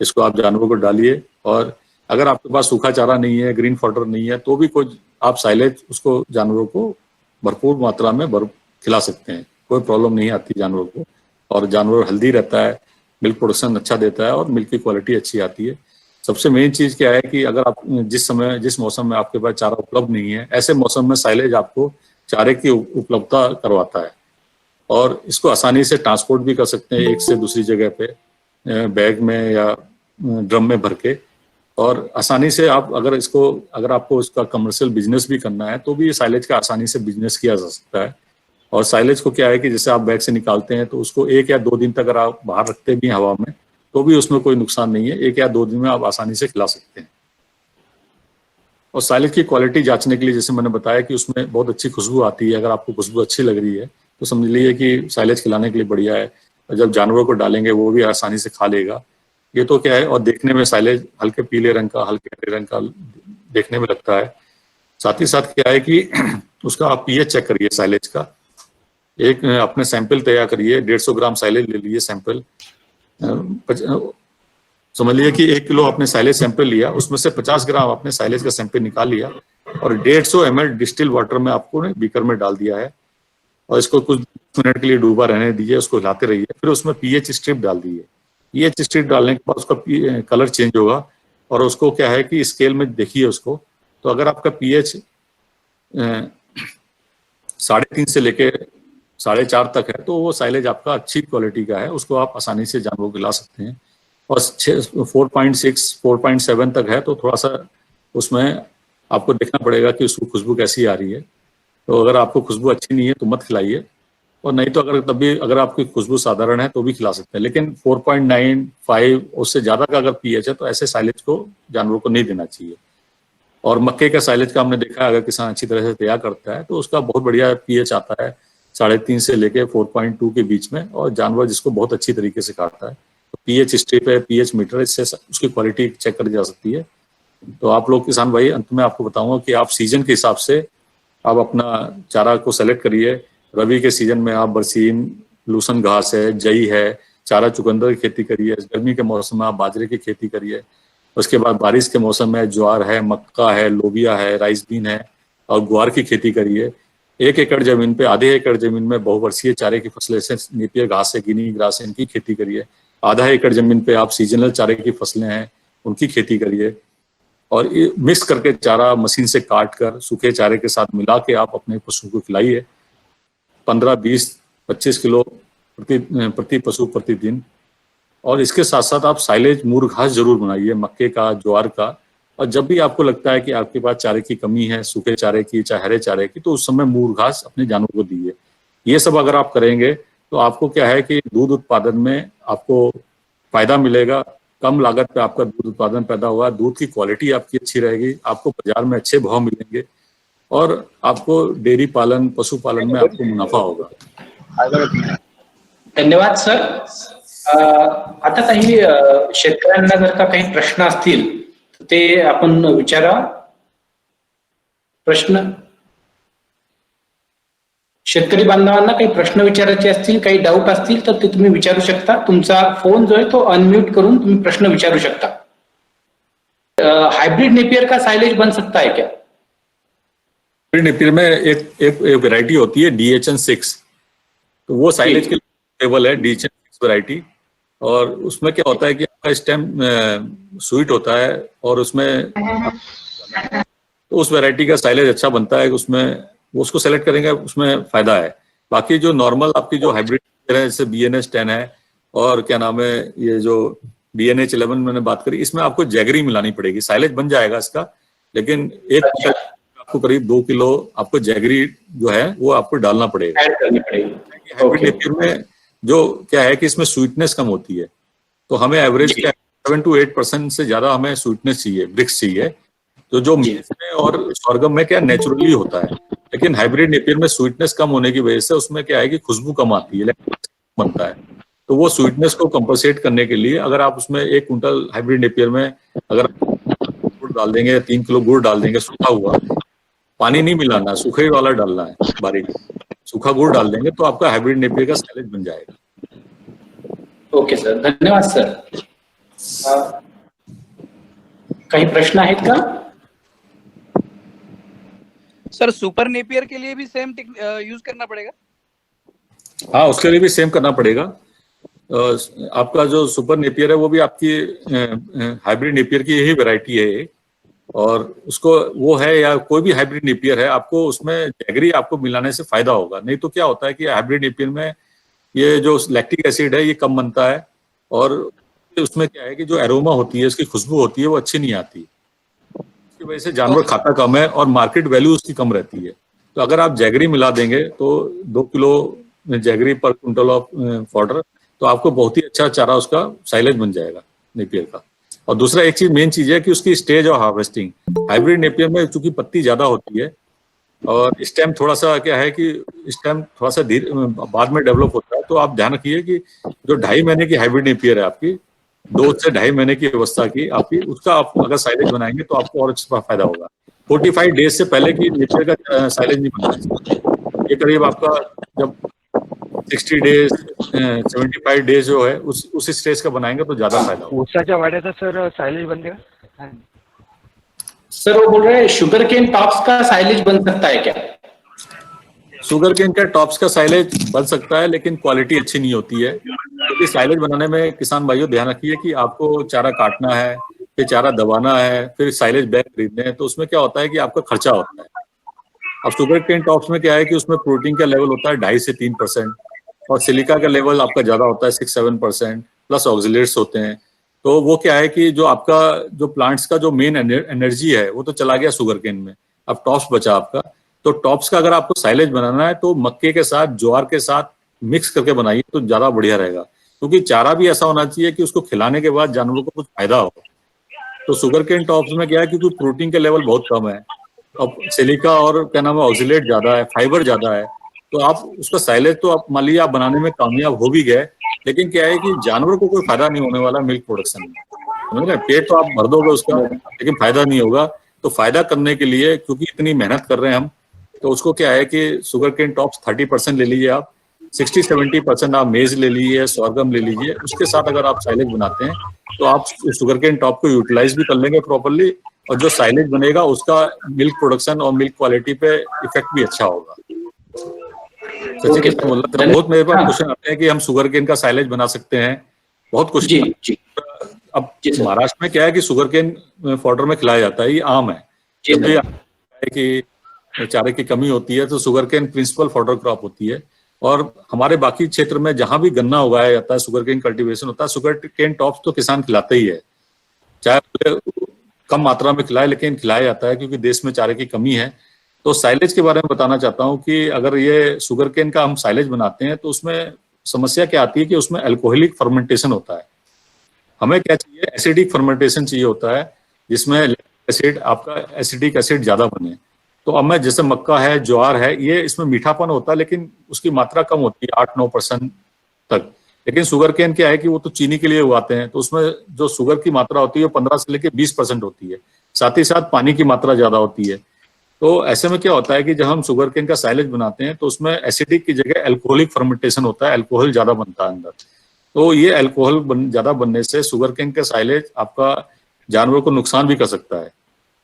इसको आप जानवरों को डालिए। और अगर आपके पास सूखा चारा नहीं है, ग्रीन फॉडर नहीं है, तो भी कोई आप साइलेज उसको जानवरों को भरपूर मात्रा में खिला सकते हैं, कोई प्रॉब्लम नहीं आती जानवरों को। और जानवर हेल्दी रहता है, मिल्क प्रोडक्शन अच्छा देता है और मिल्क की क्वालिटी अच्छी आती है। सबसे मेन चीज क्या है कि अगर आप जिस मौसम में आपके पास चारा उपलब्ध नहीं है, ऐसे मौसम में साइलेज आपको चारे की उपलब्धता करवाता है। और इसको आसानी से ट्रांसपोर्ट भी कर सकते हैं एक से दूसरी जगह पे, बैग में या ड्रम में भर के। और आसानी से आप अगर आपको इसका कमर्शियल बिजनेस भी करना है तो भी साइलेज का आसानी से बिजनेस किया जा सकता है। और साइलेज को क्या है कि जैसे आप बैग से निकालते हैं तो उसको 1 या 2 दिन तक अगर आप बाहर रखते भी हैं हवा में तो भी उसमें कोई नुकसान नहीं है। 1 या 2 दिन में आप आसानी से खिला सकते हैं। और साइलेज की क्वालिटी जांचने के लिए जैसे मैंने बताया कि उसमें बहुत अच्छी खुशबू आती है। अगर आपको खुशबू अच्छी लग रही है तो समझ लीजिए कि साइलेज खिलाने के लिए बढ़िया है। और जब जानवरों को डालेंगे वो भी आसानी से खा लेगा। ये तो क्या है, और देखने में साइलेज हल्के पीले रंग का हल्के हरे रंग का देखने में लगता है। साथ ही साथ क्या है कि उसका आप पीएच चेक करिए साइलेज का। एक अपने सैंपल तैयार करिए, 150 ग्राम साइलेज ले लीजिए सैंपल। समझ लीजिए कि 1 किलो आपने साइलेज सैंपल लिया, उसमें से 50 ग्राम आपने साइलेज का सैंपल निकाल लिया और 150 ml डिस्टिल वाटर में आपको बीकर में डाल दिया है। और इसको कुछ मिनट के लिए डूबा रहने दीजिए, उसको हिलाते रहिए। फिर उसमें पीएच स्ट्रिप डाल दीजिए। पीएच स्ट्रिप डालने के बाद उसका कलर चेंज होगा। और उसको क्या है कि स्केल में देखिए उसको, तो अगर आपका पीएच 3.5 से लेके 4.5 तक है तो वो साइलेज आपका अच्छी क्वालिटी का है, उसको आप आसानी से जानवरों को खिला सकते हैं। और 4.6 4.7 तक है तो थोड़ा सा उसमें आपको देखना पड़ेगा कि उसको खुशबू कैसी आ रही है। तो अगर आपको खुशबू अच्छी नहीं है तो मत खिलाइए। और नहीं तो अगर आपकी खुशबू साधारण है तो भी खिला सकते हैं। लेकिन 4.9 5 उससे ज्यादा का अगर पीएच है तो ऐसे साइलेज को जानवरों को नहीं देना चाहिए। और मक्के का साइलेज का हमने देखा है, अगर किसान अच्छी तरह से तैयार करता है तो उसका बहुत बढ़िया पीएच आता है 3.5 से लेके 4.2 के बीच में। और जानवर जिसको बहुत अच्छी तरीके से काटता है तो पीएच स्ट्रिप है, पीएच मीटर, इससे उसकी क्वालिटी चेक करी जा सकती है। तो आप लोग किसान भाई, अंत में आपको बताऊंगा कि आप सीजन के हिसाब से आप अपना चारा को सेलेक्ट करिए। रबी के सीजन में आप बरसीम, लूसन घास है, जई है, चारा चुकंदर की खेती करिए। गर्मी के मौसम में आप बाजरे की खेती करिए। उसके बाद बारिश के मौसम में ज्वार है, मक्का है, लोबिया है, राइस बीन है और ग्वार की खेती करिए। 1 एकड़ जमीन पे, आधे एकड़ जमीन में बहुवर्षीय चारे की फसलें से नेपियर घास है, गिनी ग्रास है, इनकी खेती करिए। आधा एकड़ जमीन पे आप सीजनल चारे की फसलें हैं उनकी खेती करिए। और मिक्स करके चारा मशीन से काट कर सूखे चारे के साथ मिला के आप अपने पशु को खिलाइए। 15 20 25 किलो प्रति पशु प्रतिदिन। और इसके साथ साथ आप साइलेज मूर घास जरूर बनाइए, मक्के का, ज्वार का। और जब भी आपको लगता है कि आपके पास चारे की कमी है, सूखे चारे की चाहे हरे चारे की, तो उस समय मूर घास अपने जानवरों को दीजिए। ये सब अगर आप करेंगे तो आपको क्या है कि दूध उत्पादन में आपको फायदा मिलेगा, कम लागत पे आपका दूध उत्पादन पैदा होगा, दूध की क्वालिटी आपकी अच्छी रहेगी, आपको बाजार में अच्छे भाव मिलेंगे और आपको डेयरी पालन, पशुपालन में आपको मुनाफा होगा। धन्यवाद सर. आता काही शेतकऱ्यांना जर का काही प्रश्न असतील तर ते आपण विचारा. प्रश्न, शेतकरी बांधवांना काही प्रश्न विचारायचे असतील, काही डाऊट असतील तर ते तुम्ही विचारू शकता. तुमचा फोन जो आहे तो अनम्यूट करून तुम्ही प्रश्न विचारू शकता. हाइब्रिड नेपियर का साइलेज बन सकता है क्या? हाइब्रिड नेपियर में एक वैरायटी होती है DHN6, तो वो साइलेज के लिए टेबल है, DHN6 वैरायटी। और उसमें क्या होता है कि आपका स्टेम स्वीट होता है और उसमें तो उस वैरायटी का साइलेज अच्छा बनता है, उसमें उसको सेलेक्ट करेंगे, उसमें फायदा है। बाकी जो नॉर्मल आपकी जो हाइब्रिड है जैसे BNH10 है और क्या नाम है ये जो DNH11 मैंने बात करी, इसमें आपको जैगरी मिलानी पड़ेगी। साइलेज बन जाएगा इसका, लेकिन एक आपको करीब 2 किलो आपको जैगरी जो है वो आपको डालना पड़ेगा। ऐड करनी पड़ेगी। हाइब्रिड नेपियर में जो क्या है कि इसमें स्वीटनेस कम होती है, तो हमें एवरेज क्या 7 to 8% से ज्यादा हमें स्वीटनेस चाहिए, ब्रिक्स चाहिए, तो जो मिक्स में और सॉर्गम में क्या नेचुरली होता है। लेकिन हाइब्रिड नेपियर में स्वीटनेस कम होने की वजह से उसमें क्या है कि खुशबू कम आती है, बनता है। तो वो स्वीटनेस को कंपनसेट करने के लिए अगर आप उसमें 1 कुंटल हाइब्रिड नेपियर में अगर गुड़ डाल देंगे, 3 किलो गुड़ डाल देंगे सूखा हुआ, पानी नहीं मिलाना, सूखे वाला डालना है बारीक, सूखा गुड़ डाल देंगे तो आपका हाइब्रिड नेपियर का साइलेज बन जाएगा। ओके सर, धन्यवाद सर. काही प्रश्न आहेत का सर? सुपर नेपियर के लिए भी सेम यूज करना पड़ेगा? हाँ, उसके लिए भी सेम करना पड़ेगा। आपका जो सुपर नेपियर है वो भी आपकी हाइब्रिड नेपियर की यही वैरायटी है और उसको वो है या कोई भी हाइब्रिड नेपियर है, आपको उसमें जैगरी आपको मिलाने से फायदा होगा। नहीं तो क्या होता है कि हाइब्रिड नेपियर में ये जो लैक्टिक एसिड है ये कम बनता है और उसमें क्या है कि जो एरोमा होती है, उसकी खुशबू होती है, वो अच्छी नहीं आती। इसकी वजह से जानवर खाता कम है और मार्केट वैल्यू उसकी कम रहती है। तो अगर आप जैगरी मिला देंगे तो 2 किलो जैगरी पर क्विंटल ऑफ फॉडर, तो आपको बहुत ही अच्छा चारा उसका साइलेज बन जाएगा नेपियर का। और दूसरा एक चीज, मेन चीज है कि उसकी stage of harvesting. Hybrid Napier में चूंकि पत्ती ज्यादा होती है और स्टेम थोड़ा सा क्या है कि स्टेम थोड़ा सा बाद में डेवलप होता है, तो आप ध्यान रखिए कि जो 2.5 महीने की हाइब्रिड नेपियर है आपकी, 2 से 2.5 महीने की अवस्था की आपकी, उसका आप अगर साइलेज बनाएंगे तो आपको और अच्छा फायदा होगा। 45 डेज से पहले की नेपियर का साइलेज नहीं बनना चाहिए। ये करीब आपका जब 60 डेज 75 डेज जो है उस स्टेज का बनाएंगे तो ज्यादा फायदा होगा। ऊसाच्या वाड्याचा सर सायलेज बनेगा? सर वो बोल रहे हैं शुगर केन टॉप्स का साइलेज बन सकता है क्या? शुगर केन का टॉप्स का साइलेज बन सकता है, लेकिन क्वालिटी अच्छी नहीं होती है। क्योंकि साइलेज बनाने में किसान भाइयों ध्यान रखिए कि आपको चारा काटना है, फिर चारा दबाना है, फिर साइलेज बैग खरीदने हैं, तो उसमें क्या होता है कि आपका खर्चा होता है। अब शुगर केन टॉप्स में क्या है कि उसमें प्रोटीन का लेवल होता है 2.5 से 3% और सिलिका का लेवल आपका ज्यादा होता है 6-7%, प्लस ऑक्सिलेट्स होते हैं। तो वो क्या है कि जो आपका जो प्लांट्स का जो मेन एनर्जी है वो तो चला गया शुगर केन में, अब टॉप्स बचा आपका। तो टॉप्स का अगर आपको साइलेज बनाना है तो मक्के के साथ, ज्वार के साथ मिक्स करके बनाइए तो ज्यादा बढ़िया रहेगा। क्योंकि चारा भी ऐसा होना चाहिए कि उसको खिलाने के बाद जानवरों को कुछ फायदा हो। तो शुगर केन टॉप्स में क्या है, क्योंकि प्रोटीन का लेवल बहुत कम है, अब सिलिका और क्या नाम है ऑक्सिलेट ज्यादा है, फाइबर ज्यादा है, तो आप उसका साइलेज तो आप मान लीजिए आप बनाने में कामयाब हो भी गए, लेकिन क्या है कि जानवर को कोई फायदा नहीं होने वाला मिल्क प्रोडक्शन में। समझ रहे हैं? पेट तो आप भर दोगे उसका, लेकिन फायदा नहीं होगा। तो फायदा करने के लिए, क्योंकि इतनी मेहनत कर रहे हैं हम, तो उसको क्या है कि शुगर केन टॉप्स 30% ले लीजिए आप, 60-70% आप मेज ले लीजिए, सॉर्गम ले लीजिए। उसके साथ अगर आप साइलेज बनाते हैं तो आप शुगर केन टॉप को यूटिलाइज भी कर लेंगे प्रॉपरली, और जो साइलेज बनेगा उसका मिल्क प्रोडक्शन और मिल्क क्वालिटी पे इफेक्ट भी अच्छा होगा। बहुत मेरे पास क्वेश्चन आते हैं कि हम शुगर केन का साइलेज बना सकते हैं, बहुत क्वेश्चन। अब महाराष्ट्र में क्या है कि शुगर केन फॉडर में खिलाया जाता है, ये आम है। जब भी कि चारे की कमी होती है तो sugar cane principal fodder crop होती है, और हमारे बाकी क्षेत्र में जहां भी गन्ना उगाया जाता है, शुगर केन कल्टीवेशन होता है, शुगर केन टॉप्स तो किसान खिलाते ही है, चाहे कम मात्रा में खिलाए, लेकिन खिलाया जाता है क्योंकि देश में चारे की कमी है। तो साइलेज के बारे में बताना चाहता हूँ कि अगर ये शुगर केन का हम साइलेज बनाते हैं तो उसमें समस्या क्या आती है कि उसमें अल्कोहलिक फर्मेंटेशन होता है। हमें क्या चाहिए, एसिडिक फर्मेंटेशन चाहिए होता है, जिसमें एसिड, आपका एसिडिक एसिड ज्यादा बने। तो अब मैं जैसे मक्का है, ज्वार है, ये इसमें मीठापन होता है लेकिन उसकी मात्रा कम होती है 8-9% तक। लेकिन शुगर केन क्या है कि वो तो चीनी के लिए उगाते हैं, तो उसमें जो शुगर की मात्रा होती है वो 15 से लेकर 20% होती है, साथ ही साथ पानी की मात्रा ज्यादा होती है। तो ऐसे में क्या होता है कि जब हम शुगर केन का साइलेज बनाते हैं तो उसमें एसिडिक की जगह अल्कोहलिक फर्मेंटेशन होता है, अल्कोहल ज्यादा बनता है अंदर। तो ये अल्कोहल ज्यादा बनने से शुगर केन का साइलेज आपका जानवरों को नुकसान भी कर सकता है।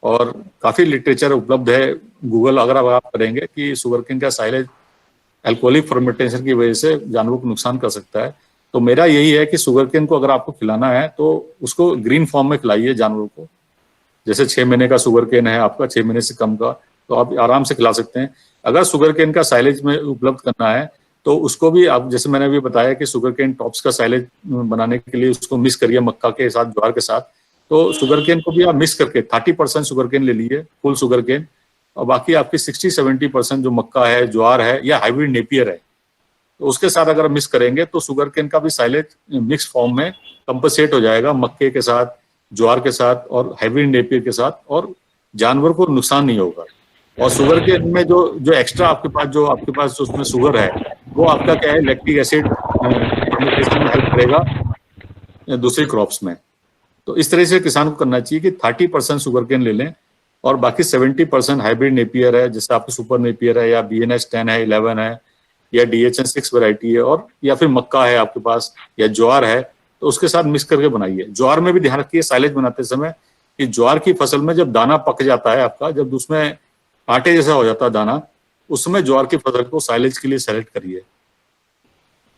और काफी लिटरेचर उपलब्ध है, गूगल अगर आप करेंगे कि शुगर केन का साइलेज अल्कोहलिक फर्मेंटेशन की वजह से जानवरों को नुकसान कर सकता है। तो मेरा यही है कि शुगर केन को अगर आपको खिलाना है तो उसको ग्रीन फॉर्म में खिलाइए जानवरों को। जैसे 6 महीने का शुगर केन है आपका, 6 महीने से कम का, तो आप आराम से खिला सकते हैं। अगर शुगर केन का साइलेज में उपलब्ध करना है तो उसको भी आप, जैसे मैंने अभी बताया कि शुगर केन टॉप्स का साइलेज बनाने के लिए उसको मिक्स करिए मक्का के साथ, ज्वार के साथ। तो शुगर केन को भी आप मिक्स करके 30% शुगर केन ले लीजिए, फुल शुगर केन, और बाकी आपकी 60-70% जो मक्का है, ज्वार है या हाइब्रिड नेपियर है, तो उसके साथ अगर मिक्स करेंगे तो शुगर केन का भी साइलेज मिक्स फॉर्म में कंपनसेट हो जाएगा मक्के के साथ, ज्वार के साथ और हाइब्रिड नेपियर के साथ, और जानवर को नुकसान नहीं होगा। और शुगर केन में जो एक्स्ट्रा आपके पास जो उसमें शुगर है, वो आपका क्या है, लैक्टिक एसिड फर्मेंटेशन में हेल्प करेगा दूसरी क्रॉप्स में। तो इस तरह से किसान को करना चाहिए कि 30% शुगर केन ले लें और बाकी 70% हाइब्रिड नेपियर है, जैसे आपको सुपर नेपियर है या BNS 10 है, 11 है या DHN 6 वैरायटी है, और या फिर मक्का है आपके पास या ज्वार है, तो उसके साथ मिक्स करके बनाइए। ज्वार में भी ध्यान रखिए साइलेज बनाते समय कि ज्वार की फसल में जब दाना पक जाता है आपका, जब उसमें आटे जैसा हो जाता है दाना, उस समय ज्वार की फसल को साइलेज के लिए सेलेक्ट करिए।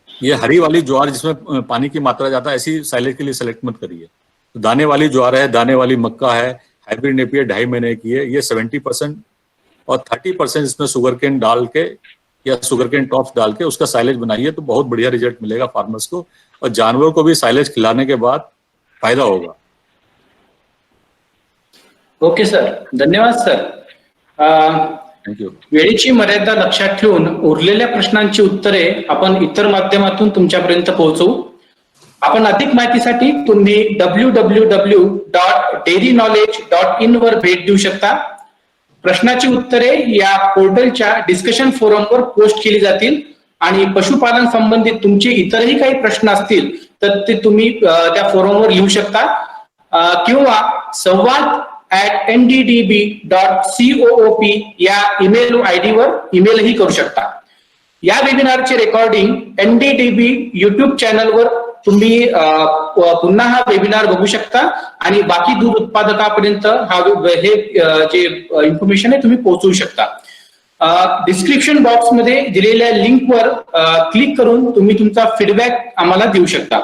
ये हरी वाली ज्वार जिसमें पानी की मात्रा ज्यादा, ऐसी साइलेज के लिए सेलेक्ट मत करिए। तो दाने वाली ज्वार है, दाने वाली मक्का है, हाइब्रिड नेपियर 2.5 महीने की है, ये 70% और 30% इसमें शुगर केन डाल के या शुगर केन टॉप्स डाल के उसका साइलेज बनाइए, तो बहुत बढ़िया रिजल्ट मिलेगा फार्मर्स को, और जानवरों को भी साइलेज खिलाने के बाद फायदा होगा। ओके सर, धन्यवाद सर। थँक्यू। वेळेची मर्यादा लक्षात ठेवून उरलेल्या प्रश्नांची उत्तरे आपण इतर माध्यमातून तुमच्यापर्यंत पोहोचवू। आपण अधिक माहितीसाठी तुम्ही www.dairyknowledge.in वर भेट देऊ शकता। प्रश्नाची उत्तरे या पोर्टलच्या डिस्कशन फोरमवर पोस्ट केली जातील आणि पशुपालन संबंधित तुमचे इतरही काही प्रश्न असतील तर ते तुम्ही त्या फोरमवर लिहू शकता किंवा संवाद@nddb.coop या ईमेल आयडी वर ईमेलही करू शकता। या वेबिनारचे रेकॉर्डिंग NDDB YouTube चॅनलवर तुम्ही पुन्हा हा वेबिनार बघू शकता आणि बाकी दूध उत्पादकापर्यंत हे जे इन्फॉर्मेशन आहे तुम्ही पोहोचवू शकता। डिस्क्रिप्शन बॉक्स मध्ये दिलेल्या लिंकवर क्लिक करून तुम्ही तुमचा फीडबॅक आम्हाला देऊ शकता।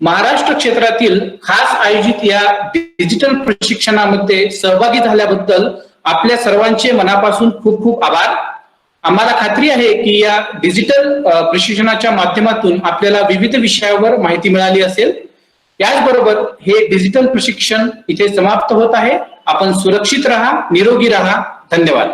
महाराष्ट्र क्षेत्रातील खास आयोजित या डिजिटल प्रशिक्षणामध्ये सहभागी झाल्याबद्दल आपल्या सर्वांचे मनापासून खूप खूप आभार। आम्हाला खात्री आहे की या डिजिटल प्रशिक्षणाच्या माध्यमातून आपल्याला विविध विषयावर माहिती मिळाली असेल। याचबरोबर हे डिजिटल प्रशिक्षण इथे समाप्त होत आहे। आपण सुरक्षित राहा, निरोगी राहा। धन्यवाद।